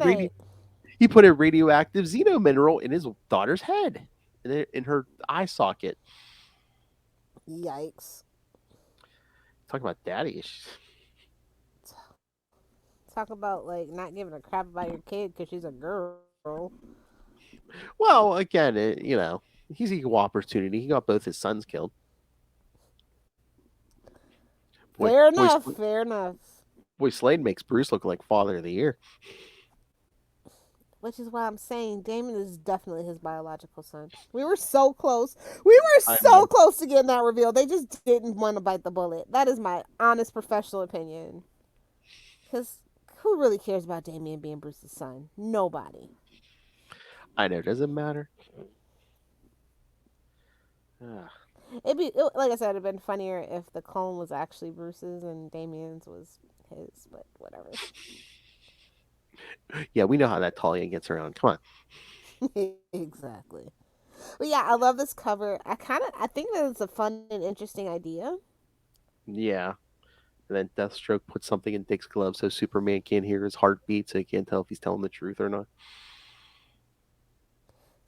radioactive xeno mineral in his daughter's head, in her eye socket. Yikes! Talk about daddy issues. Talk about like not giving a crap about your kid because she's a girl. Well, again, he's equal opportunity. He got both his sons killed. Fair enough. Boy, Slade makes Bruce look like Father of the Year. Which is why I'm saying Damon is definitely his biological son. We were so close. We were so close to getting that reveal. They just didn't want to bite the bullet. That is my honest professional opinion. Because who really cares about Damien being Bruce's son? Nobody. I know. Does it matter? Like I said, it'd been funnier if the clone was actually Bruce's and Damien's was his, but whatever. Yeah, we know how that Talia gets around. Come on. Exactly. But yeah, I love this cover. I think that it's a fun and interesting idea. Yeah. And then Deathstroke puts something in Dick's glove so Superman can't hear his heartbeat, so he can't tell if he's telling the truth or not.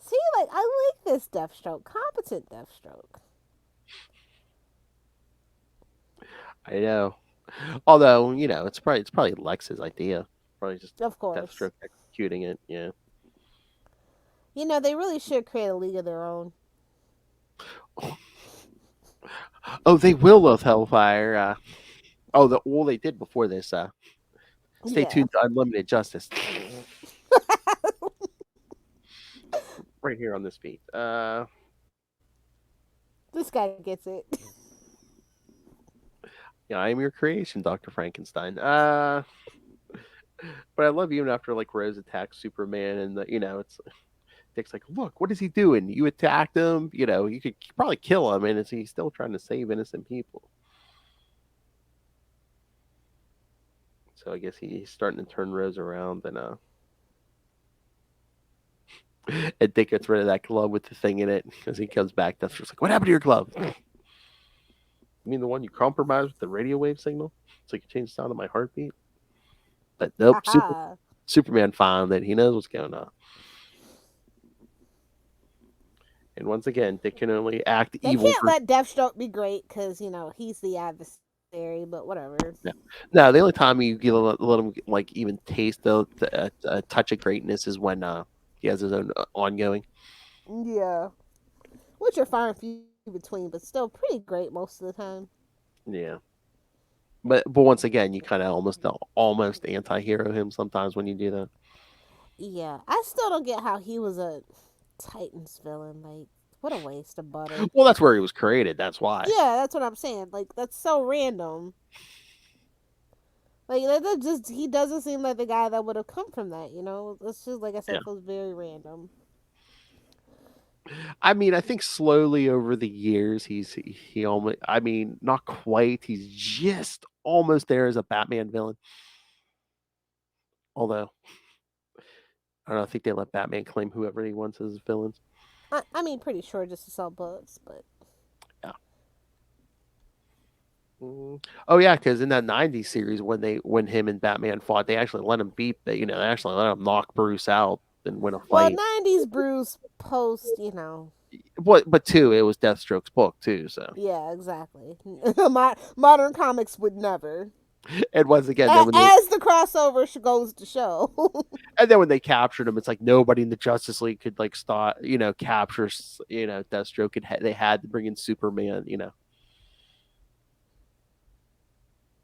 See, like, I like this Deathstroke. Competent Deathstroke. I know. Although, it's probably Lex's idea. Probably just of course Deathstroke executing it. Yeah. They really should create a league of their own. Oh, they will with Hellfire. They did before this. Stay tuned to Unlimited Justice. Right here on this feed. This guy gets it. Yeah, I am your creation, Dr. Frankenstein. But I love even after like Rose attacks Superman and it's Dick's like, look, what is he doing? You attacked him, you could probably kill him, and he's still trying to save innocent people. So I guess he's starting to turn Rose around, and Dick gets rid of that glove with the thing in it because he comes back. That's just like, what happened to your glove? You mean the one you compromised with the radio wave signal? So you can change the sound of my heartbeat? But nope, Superman found that he knows what's going on. And once again, Dick can only act evil. They can't let Deathstroke be great because, he's the adversary, but whatever. No, the only time you let him like even taste a touch of greatness is when he has his own ongoing. Yeah. Which are far and few between, but still pretty great most of the time. Yeah. But once again, you kind of almost anti-hero him sometimes when you do that. Yeah. I still don't get how he was a Titans villain. Like, what a waste of butter. Well, that's where he was created. That's why. Yeah, that's what I'm saying. Like, that's so random. Like he doesn't seem like the guy that would have come from that. It's just like I said, it feels very random. I mean, I think slowly over the years, he almost. I mean, not quite. He's just almost there as a Batman villain. Although, I don't know. I think they let Batman claim whoever he wants as villains. I mean, pretty sure just to sell books, but yeah. Oh yeah, because in that '90s series, when him and Batman fought, they actually let him beat. They actually let him knock Bruce out and win a fight. Well, '90s Bruce post, But too, it was Deathstroke's book too. So yeah, exactly. Modern comics would never. And once again, as the crossover goes to show. And then when they captured him, it's like nobody in the Justice League could stop, capture, Deathstroke. They had to bring in Superman.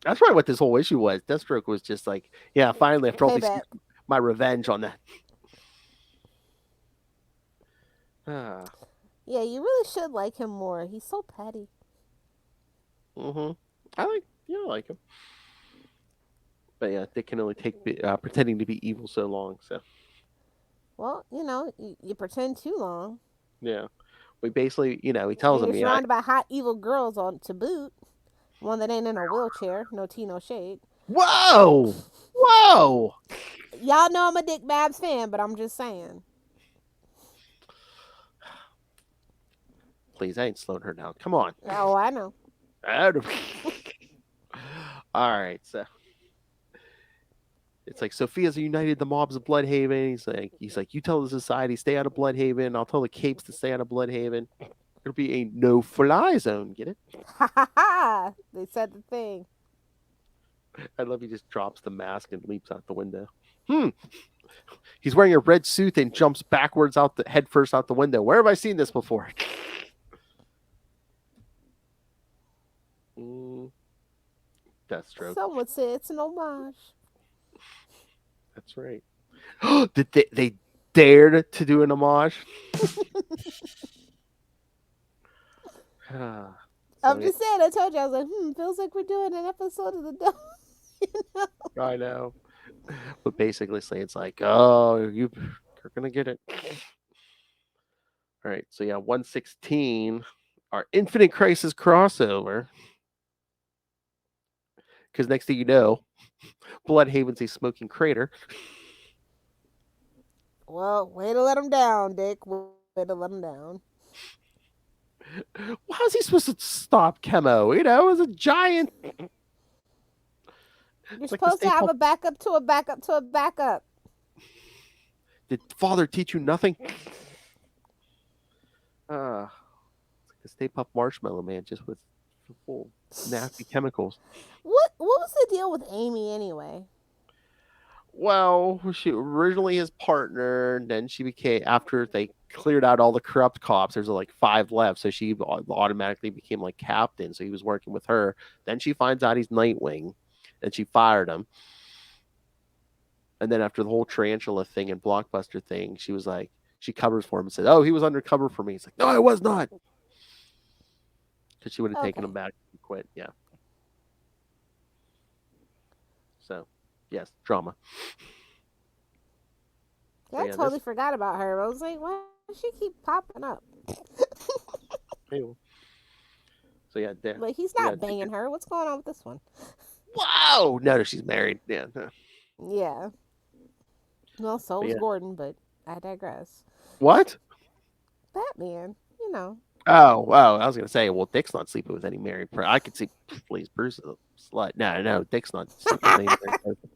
That's probably what this whole issue was. Deathstroke was just like, yeah, finally after all these, my revenge on that. Yeah, you really should like him more. He's so petty. I like him. But yeah, they can only take pretending to be evil so long. So. Well, you pretend too long. Yeah, we basically, he tells him. You're surrounded by hot evil girls to boot. One that ain't in a wheelchair. No tea, no shade. Whoa! Y'all know I'm a Dick Babs fan, but I'm just saying. Please, I ain't slowing her down. Come on. Oh, I know. All right, so it's like Sophia's united the mobs of Bludhaven. He's like, you tell the society stay out of Bludhaven. I'll tell the Capes to stay out of Bludhaven. It'll be a no-fly zone. Get it? Ha ha ha! They said the thing. I love he just drops the mask and leaps out the window. He's wearing a red suit and jumps backwards head first out the window. Where have I seen this before? Deathstroke. Some would say it's an homage. That's right. Did they dared to do an homage? I'm just saying. I told you. I was like, feels like we're doing an episode of the Devil. I know. But basically, it's like, oh, you're gonna get it. All right. So yeah, 116, our Infinite Crisis crossover. Because next thing you know, Bludhaven's a smoking crater. Well, way to let him down, Dick. Way to let him down. How's he supposed to stop Chemo? It was a giant. You're supposed to have a backup to a backup to a backup. Did Father teach you nothing? It's like the Stay Puft Marshmallow Man, just with full nasty chemicals. What was the deal with Amy anyway? Well, she originally his partner, then she became, after they cleared out all the corrupt cops, there's like 5 left, so she automatically became like captain, so he was working with her. Then she finds out he's Nightwing, and she fired him. And then after the whole tarantula thing and blockbuster thing, she was like, she covers for him and said, oh, he was undercover for me. He's like, no, I was not. Because she would have taken him back and quit. Yeah. So, yes, drama. Yeah, I totally forgot about her. I was like, why does she keep popping up? So, yeah. But he's not banging her. What's going on with this one? Wow! No, she's married. Yeah. Yeah. Well, so was Gordon, but I digress. What? Batman, Oh, I was gonna say, well, Dick's not sleeping with any married person. I could see, please, Bruce is a slut. No, Dick's not sleeping with any married person.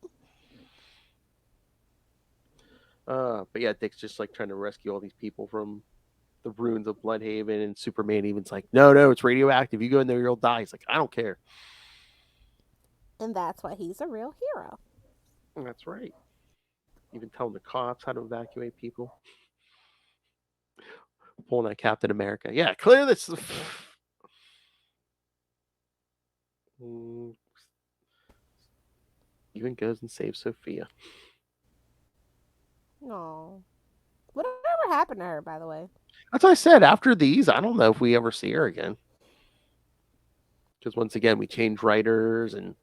But yeah, Dick's just like trying to rescue all these people from the ruins of Bludhaven, and Superman even's like, no, it's radioactive. You go in there, you'll die. He's like, I don't care. And that's why he's a real hero. That's right. Even telling the cops how to evacuate people. Pulling that Captain America. Yeah, clear this. Even goes and saves Sophia. No. Whatever happened to her, by the way? That's what I said. After these, I don't know if we ever see her again. Because once again, we change writers, and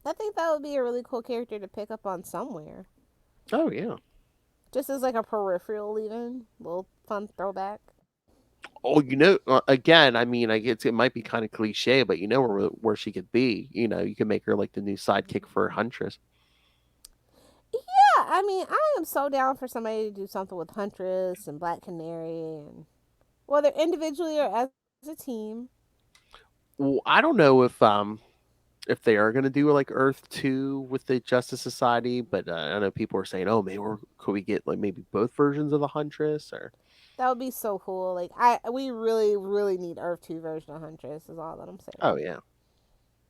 I think that would be a really cool character to pick up on somewhere. Oh yeah. Just as like a peripheral, even little fun throwback. Oh, again, I mean, I guess it might be kind of cliche, but where she could be. You can make her like the new sidekick for Huntress. Yeah, I mean, I am so down for somebody to do something with Huntress and Black Canary, and whether individually or as a team. Well, I don't know if they are going to do like Earth 2 with the Justice Society, but I know people are saying, oh, maybe could we get like maybe both versions of the Huntress or. That would be so cool. Like we really, really need Earth 2 version of Huntress. Is all that I'm saying. Oh yeah,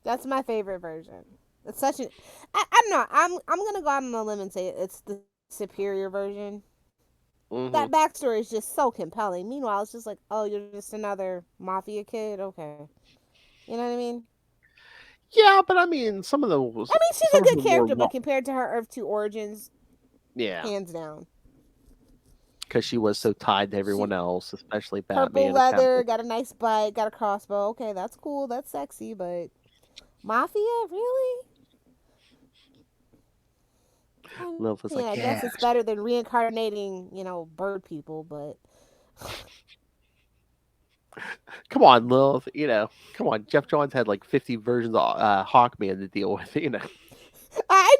that's my favorite version. It's such an. I'm not. I'm gonna go out on a limb and say it's the superior version. Mm-hmm. That backstory is just so compelling. Meanwhile, it's just like, oh, you're just another mafia kid. Okay, you know what I mean? Yeah, but I mean, some of the. I mean, she's a good character, but compared to her Earth 2 origins, yeah, hands down. Because she was so tied to everyone else, especially Batman. Purple leather, got a nice bike, got a crossbow. Okay, that's cool, that's sexy, but mafia, really? Lilith was like, I guess it's better than reincarnating, bird people, but. Come on, Lilith. Come on. Jeff Johns had like 50 versions of Hawkman to deal with. I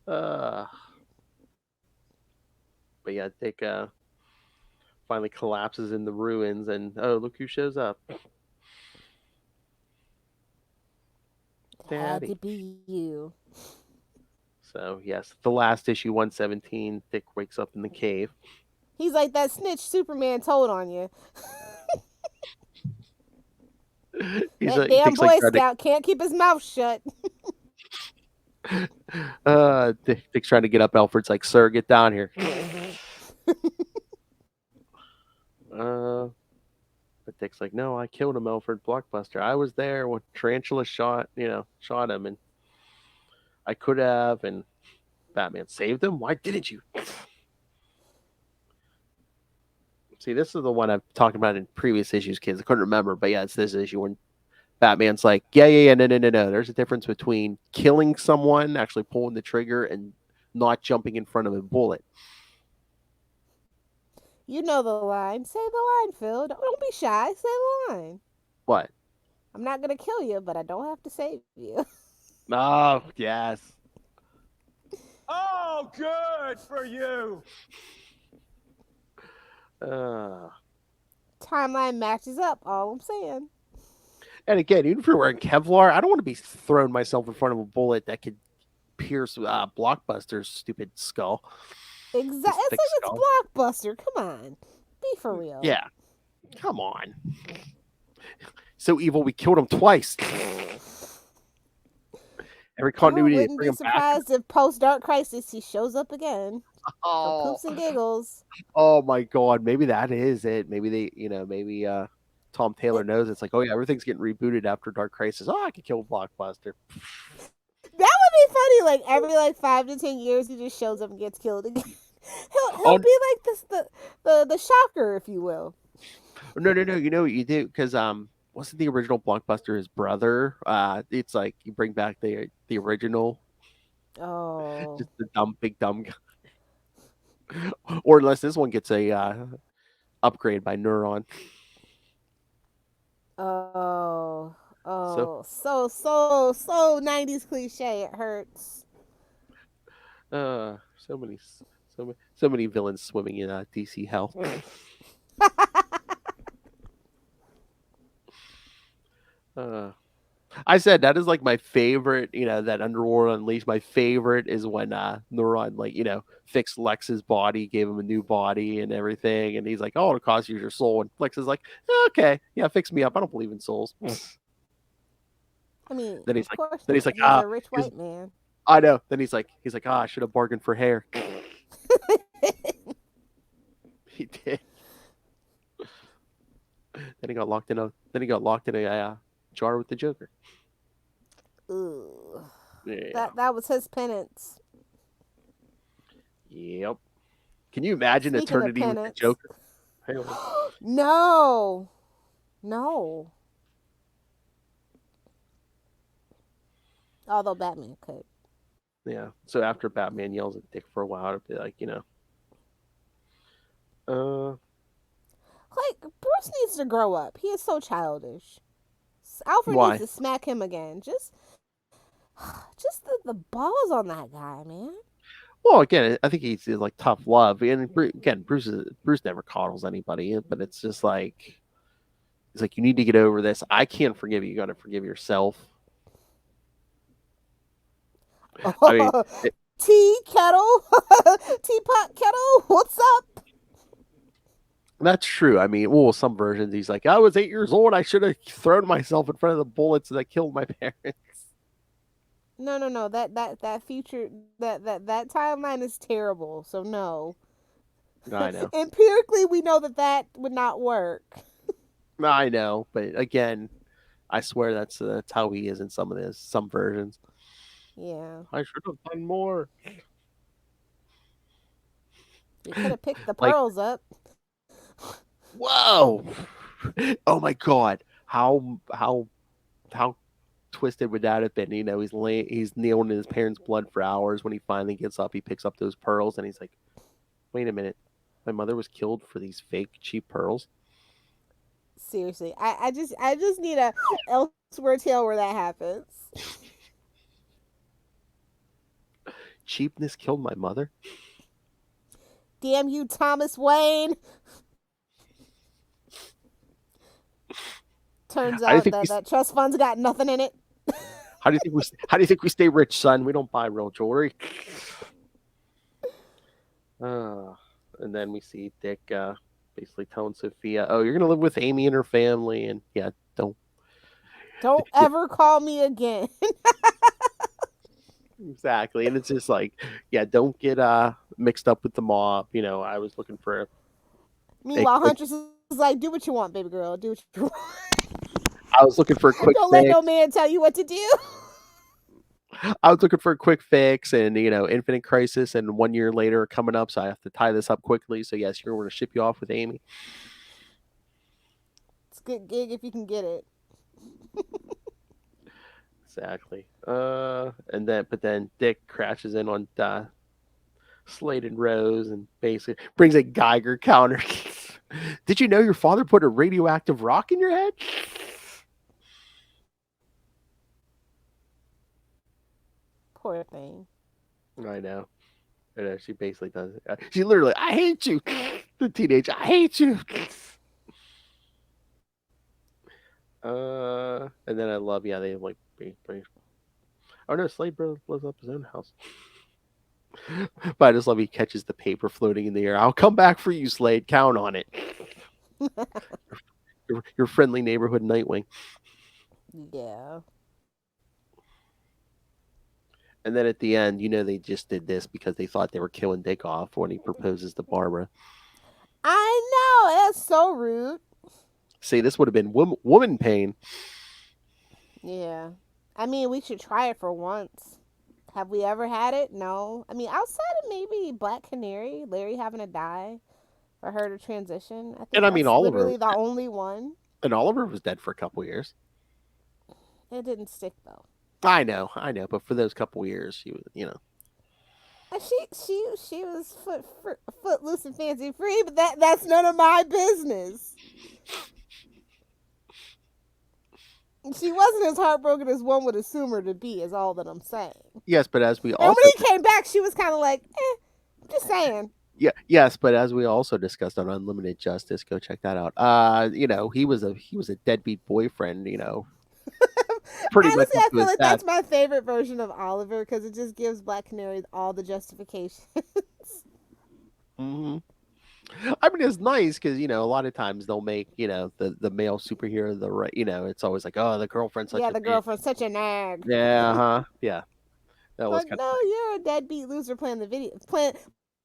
know. But yeah, Dick finally collapses in the ruins, and oh, look who shows up. Had to be you. So yes, the last issue, 117. Dick wakes up in the cave. He's like, that snitch Superman told on you. That damn Boy Scout can't keep his mouth shut. Dick's trying to get up. Alfred's like, sir, get down here. But Dick's like, no, I killed him, Alfred. Blockbuster. I was there when Tarantula shot him, and I could have, and Batman saved him. Why didn't you? See, this is the one I've talked about in previous issues, kids. I couldn't remember, but yeah, it's this issue when Batman's like, no. There's a difference between killing someone, actually pulling the trigger, and not jumping in front of a bullet. You know the line. Say the line, Phil. Don't be shy. Say the line. What? I'm not going to kill you, but I don't have to save you. Oh, yes. Oh, good for you. Timeline matches up, all I'm saying. And again, even if you're wearing Kevlar, I don't want to be throwing myself in front of a bullet that could pierce Blockbuster's stupid skull. Exactly. It's like it's Blockbuster. Come on. Be for real. Yeah. Come on. So evil, we killed him twice. Every continuity. I wouldn't be surprised if post Dark Crisis he shows up again. Oh. For poops and giggles. Oh my God. Maybe that is it. Maybe they, Tom Taylor knows it's like, oh yeah, everything's getting rebooted after Dark Crisis. Oh, I could kill Blockbuster. That would be funny. Like every 5 to 10 years, he just shows up and gets killed again. He'll be like this, the shocker, if you will. No. You know what you do? Because wasn't the original Blockbuster his brother? It's like you bring back the original. Oh. Just the big dumb guy. Or unless this one gets a upgrade by Neuron. Oh. So 90s cliche. It hurts. So many villains swimming in DC hell. I said that is like my favorite, that Underworld Unleashed. My favorite is when Neuron, fixed Lex's body, gave him a new body and everything. And he's like, oh, it'll cost you your soul. And Lex is like, okay, yeah, fix me up. I don't believe in souls. I mean, then he's like, a rich white man. I know. Then he's like, I should have bargained for hair. He did. Then he got locked in a jar with the Joker. Ooh. Yeah. That was his penance. Yep. Can you imagine eternity with the Joker? No. Although Batman could. Yeah. So after Batman yells at Dick for a while, it'd be like, Like, Bruce needs to grow up. He is so childish. Alfred why? needs to smack him again. Just the balls on that guy, man. Well, again, I think he's like tough love, and again, Bruce never coddles anybody, but it's just like he's like, you need to get over this. I can't forgive you. You got to forgive yourself. I mean, Tea kettle, teapot kettle. What's up? that's true. I mean, well, some versions he's like, I was 8 years old. I should have thrown myself in front of the bullets that killed my parents. No. That future that timeline is terrible. So no. I know. Empirically, we know that would not work. I know, but again, I swear that's how he is in some versions. Yeah. I should have done more. You could have picked the pearls up. Whoa! Oh my God! How twisted would that have been? He's kneeling in his parents' blood for hours. When he finally gets up, he picks up those pearls, and he's like, "Wait a minute, my mother was killed for these fake, cheap pearls." Seriously, I just need a elsewhere tale where that happens. Cheapness killed my mother. Damn you, Thomas Wayne. Turns out that trust fund's got nothing in it. How do you think we stay rich, son? We don't buy real jewelry. And then we see Dick basically telling Sophia, "Oh, you're gonna live with Amy and her family, and yeah, don't ever call me again." Exactly, and it's just like, yeah, don't get mixed up with the mob. I was looking for. Meanwhile, Huntress is like, "Do what you want, baby girl. Do what you want." I was looking for a quick. Don't let no man tell you what to do. I was looking for a quick fix, and Infinite Crisis, and 1 year later coming up, so I have to tie this up quickly. So yes, we're going to ship you off with Amy. It's a good gig if you can get it. Exactly. But then Dick crashes in on Slade and Rose, and basically brings a Geiger counter. Did you know your father put a radioactive rock in your head? Poor thing. I know. She basically does it. She literally, I hate you. The teenage, I hate you. And then I love, they like, oh no, Slade blows up his own house. But I just love he catches the paper floating in the air. I'll come back for you, Slade. Count on it. Your friendly neighborhood Nightwing. Yeah. And then at the end, they just did this because they thought they were killing Dick off when he proposes to Barbara. I know. That's so rude. See, this would have been woman pain. Yeah. I mean, we should try it for once. Have we ever had it? No. I mean, outside of maybe Black Canary, Larry having to die for her to transition. I think that's Oliver, literally the only one. And Oliver was dead for a couple years. It didn't stick, though. I know. But for those couple years, she was, And she was footloose and fancy free, but that's none of my business. She wasn't as heartbroken as one would assume her to be, is all that I'm saying. Yes, but as we also... And when he came back, she was kind of like, just saying. Yeah, yes, but as we also discussed on Unlimited Justice, go check that out. He was a deadbeat boyfriend, Pretty Honestly, much I feel like that's my favorite version of Oliver because it just gives Black Canary all the justifications. Mm-hmm. I mean, it's nice because a lot of times they'll make the male superhero the right. It's always like, oh, the girlfriend's such the girlfriend's such a nag. Yeah, yeah. That was no, you're a deadbeat loser playing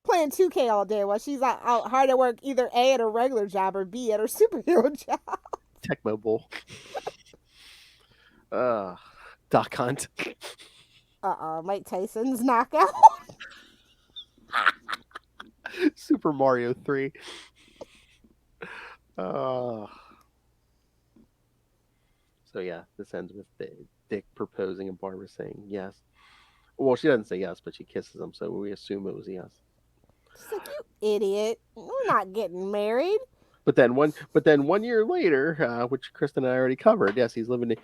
playing 2K all day while she's out hard at work, either A at a regular job or B at her superhero job. Tecmo Bowl. Duck Hunt. Mike Tyson's knockout. Super Mario 3. So yeah, this ends with Dick proposing and Barbara saying yes. Well, she doesn't say yes, but she kisses him, so we assume it was a yes. She's like, you idiot. We're not getting married. But then 1 year later, which Kristen and I already covered, yes, he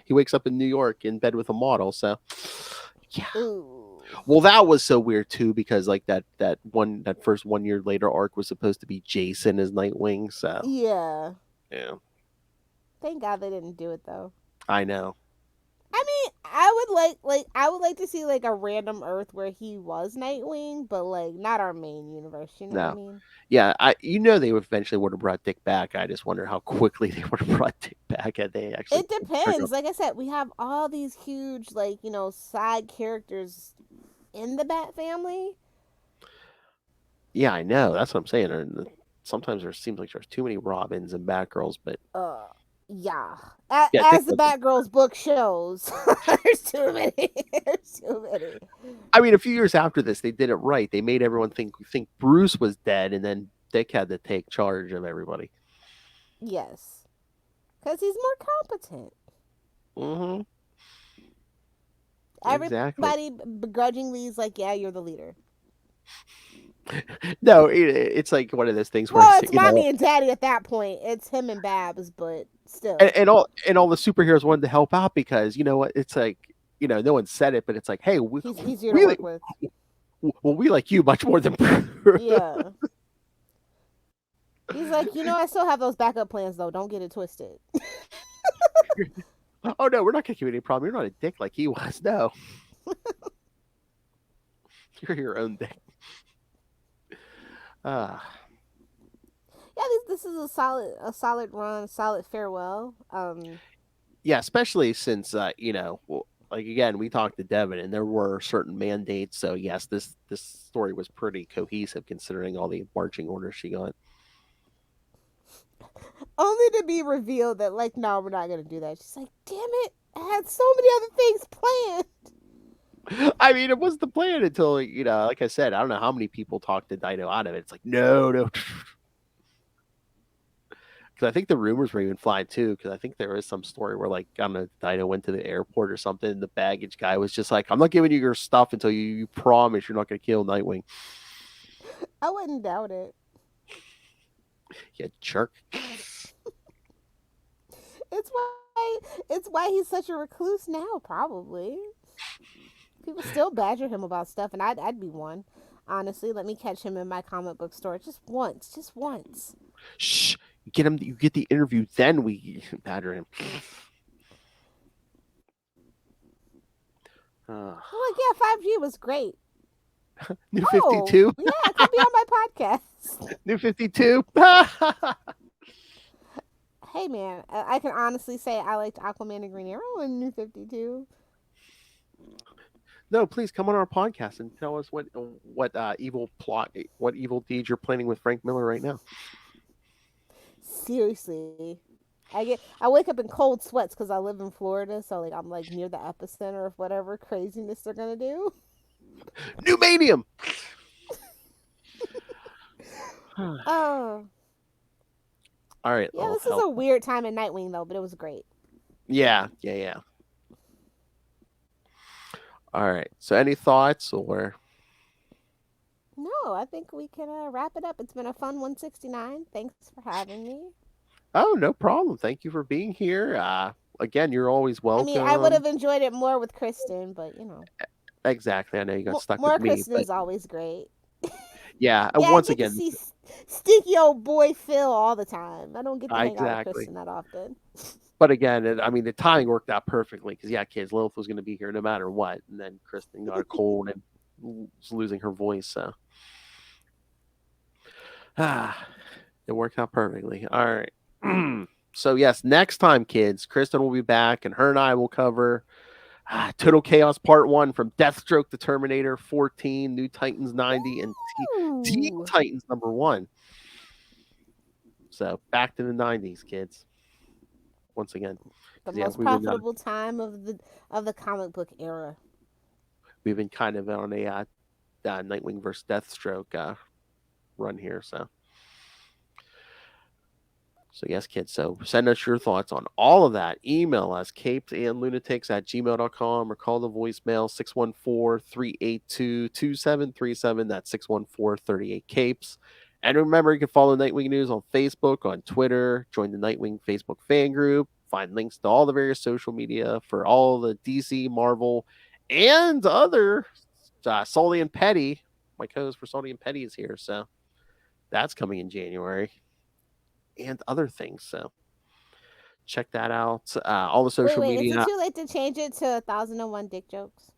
wakes up in New York in bed with a model. So, yeah. Ooh. Well, that was so weird too, because like that first 1 year later arc was supposed to be Jason as Nightwing. So yeah. Thank God they didn't do it though. I know. I mean, I would like to see like a random Earth where he was Nightwing, but like not our main universe. You know what I mean? Yeah, they eventually would have brought Dick back. I just wonder how quickly they would have brought Dick back had they actually. It depends. Like I said, we have all these huge side characters in the Bat family. Yeah, I know. That's what I'm saying. Sometimes there seems like there's too many Robins and Batgirls, but yeah. As the Batgirls book shows, there's too many. There's too many. I mean, a few years after this, they did it right. They made everyone think Bruce was dead, and then Dick had to take charge of everybody. Yes, because he's more competent. Mm-hmm. Everybody begrudgingly is like, yeah, you're the leader. No, it's like one of those things where it's mommy and daddy at that point. It's him and Babs, but still. And all the superheroes wanted to help out because, you know what, it's like, no one said it, but it's like, hey, he's easier to work with. Well, we like you much more than Bruce. Yeah. He's like, I still have those backup plans, though. Don't get it twisted. Oh, no, we're not going to give you any problem. You're not a dick like he was. No. You're your own dick. Yeah, this is a solid run, solid farewell. Yeah, especially since, like, again, we talked to Devin, and there were certain mandates. So, yes, this story was pretty cohesive considering all the marching orders she got. Only to be revealed that, like, no, we're not going to do that. She's like, damn it, I had so many other things planned. I mean, it was the plan until, like I said, I don't know how many people talked to Dino out of it. It's like, no. Because I think the rumors were even flying, too, because I think there is some story where, like, I don't know, Dino went to the airport or something, and the baggage guy was just like, I'm not giving you your stuff until you promise you're not going to kill Nightwing. I wouldn't doubt it. You jerk. It's why he's such a recluse now, probably. People still badger him about stuff, and I'd be one. Honestly, let me catch him in my comic book store just once. Shh! You get the interview, then we badger him. Well, yeah, 5G was great. New 52? Yeah, it could be on my podcast. New 52? Hey, man, I can honestly say I liked Aquaman and Green Arrow in New 52. No, please come on our podcast and tell us what evil deeds you're planning with Frank Miller right now. Seriously, I wake up in cold sweats because I live in Florida, so like I'm like near the epicenter of whatever craziness they're gonna do. New Manium. Oh. All right. Yeah, this is a weird time in Nightwing though, but it was great. Yeah. All right. So, any thoughts or? No, I think we can wrap it up. It's been a fun 169. Thanks for having me. Oh, no problem. Thank you for being here. Again, you're always welcome. I mean, I would have enjoyed it more with Kristen, but Exactly. I know you got stuck more with me. Kristen is always great. Yeah. Once again, see stinky old boy Phil all the time. I don't get to hang out with Kristen that often. But again, I mean, the timing worked out perfectly because, kids, Lilith was going to be here no matter what. And then Kristen got a cold and was losing her voice. So, it worked out perfectly. All right. So, yes, next time, kids, Kristen will be back and her and I will cover Total Chaos Part 1 from Deathstroke the Terminator 14, New Titans 90, and Teen Titans number 1. So, back to the 90s, kids. Once again, the most profitable time of the comic book era. We've been kind of on a Nightwing versus Deathstroke run here, so So yes, kids. So send us your thoughts on all of that. Email us CapesandLunatics@gmail.com or call the voicemail 614-382-2737. That's 614-38-CAPES. And remember, you can follow Nightwing News on Facebook, on Twitter, join the Nightwing Facebook fan group, find links to all the various social media for all the DC, Marvel, and other. Salty and Petty, my co-host for Salty and Petty is here, so that's coming in January. And other things, so check that out. All the social media. Is it too late to change it to 1001 dick jokes?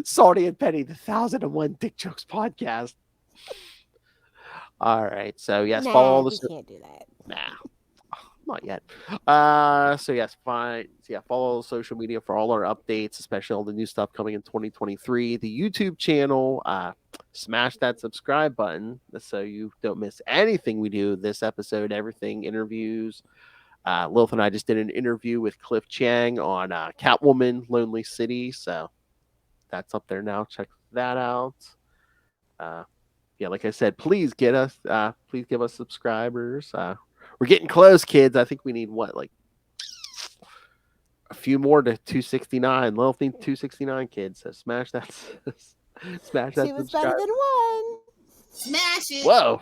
Salty and Petty, the 1001 Dick Jokes podcast. All right, so yes, follow all the. We can't do that. Nah, not yet. So yes, fine. So yeah, follow all the social media for all our updates, especially all the new stuff coming in 2023. The YouTube channel. Smash that subscribe button so you don't miss anything we do this episode, everything, interviews. Lilith and I just did an interview with Cliff Chang on Catwoman, Lonely City. So that's up there now. Check that out. Yeah, like I said, please give us subscribers. We're getting close, kids. I think we need like a few more to 269. Lilith needs 269, kids. So smash that. Smash that. She was better than one. Smash it. Whoa.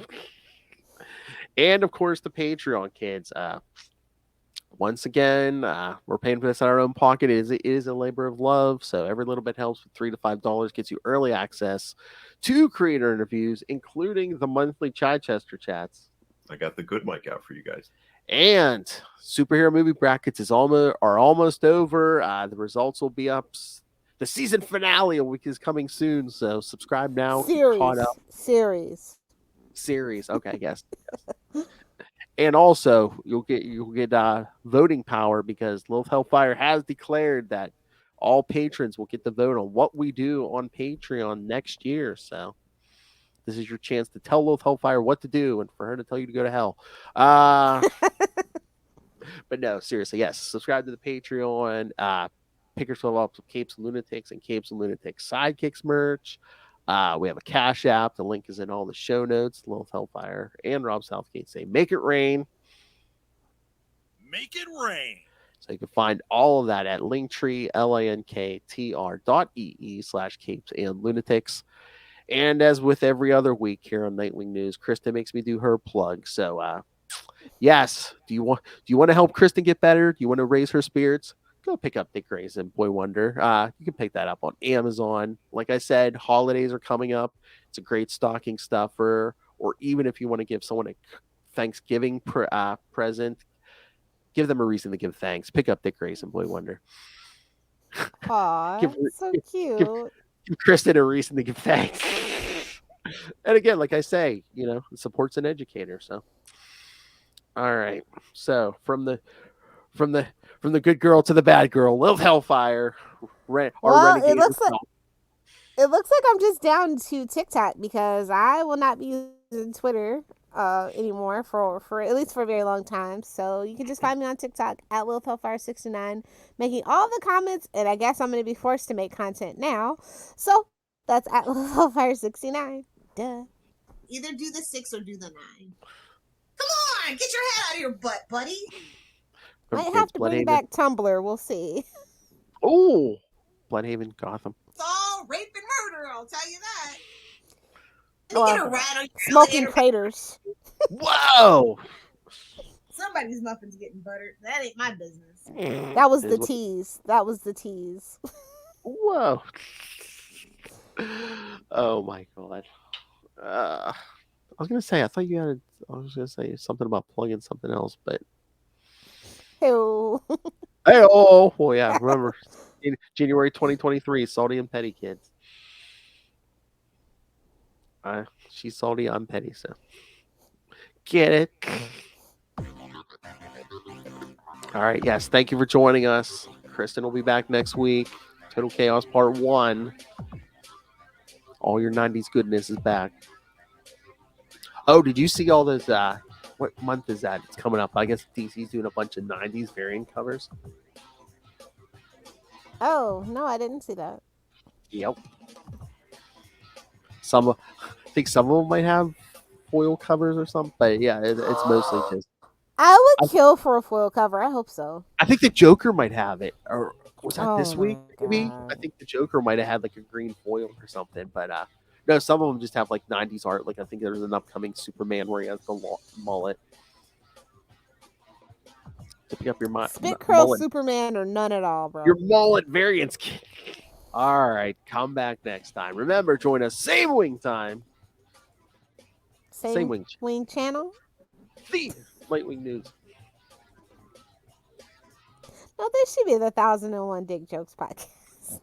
And of course, the Patreon, kids. Once again, we're paying for this out of our own pocket. It is a labor of love, so every little bit helps. With $3 to $5 gets you early access to creator interviews, including the monthly Chichester chats. I got the good mic out for you guys. And superhero movie brackets are almost over. The results will be up. The season finale is coming soon, so subscribe now. Series. Okay, yes. And also, you'll get voting power because Lilith Hellfire has declared that all patrons will get to vote on what we do on Patreon next year. So this is your chance to tell Lilith Hellfire what to do and for her to tell you to go to hell. But no, seriously, yes. Subscribe to the Patreon. Pick yourself up some Capes and Lunatics and Capes and Lunatics Sidekicks merch. We have a Cash App. The link is in all the show notes. Lilith Hellfire and Rob Southgate say, make it rain. Make it rain. So you can find all of that at Linktree, linktr.ee/Capes and Lunatics. And as with every other week here on Nightwing News, Kristen makes me do her plug. So, yes, do you want to help Kristen get better? Do you want to raise her spirits? Go pick up Dick Grayson, Boy Wonder. You can pick that up on Amazon. Like I said, holidays are coming up. It's a great stocking stuffer. Or even if you want to give someone a Thanksgiving present, give them a reason to give thanks. Pick up Dick Grayson, Boy Wonder. Aw, so cute. Give Kristen a reason to give thanks. And again, like I say, it supports an educator. So, all right. So from the good girl to the bad girl, Lilith Hellfire. It looks like I'm just down to TikTok because I will not be using Twitter anymore for at least for a very long time. So you can just find me on TikTok at Lilith Hellfire 69, making all the comments, and I guess I'm going to be forced to make content now. So that's at Lilith Hellfire 69. Duh. Either do the 6 or do the 9. Come on, get your head out of your butt, buddy. Might have to bring back Tumblr. We'll see. Oh, Bludhaven, Gotham. It's all rape and murder, I'll tell you that. Smoking craters. Whoa! Somebody's muffin's getting buttered. That ain't my business. That was the tease. Whoa. Oh my god. I was gonna say, I was gonna say something about plugging something else, but Hey-oh. Well, yeah, remember January 2023, Salty and Petty, kids. She's salty, I'm petty, so get it. All right, yes, thank you for joining us. Kristen will be back next week. Total Chaos Part 1. All your 90s goodness is back. Oh, did you see all those? What month is that? It's coming up. I guess DC's doing a bunch of 90s variant covers. Oh, no, I didn't see that. Yep. I think some of them might have foil covers or something. But yeah, it's mostly just. I would kill for a foil cover. I hope so. I think the Joker might have it, or was that Oh this week? my Maybe God. I think the Joker might have had like a green foil or something. But no, some of them just have like 90s art. Like I think there's an upcoming Superman where he has the mullet. To pick up your Spit curl mullet. Superman or none at all, bro. Your mullet variants. All right, come back next time. Remember, join us same wing time. Same wing channel. The Nightwing News. No, this should be the 1001 Dick Jokes podcast.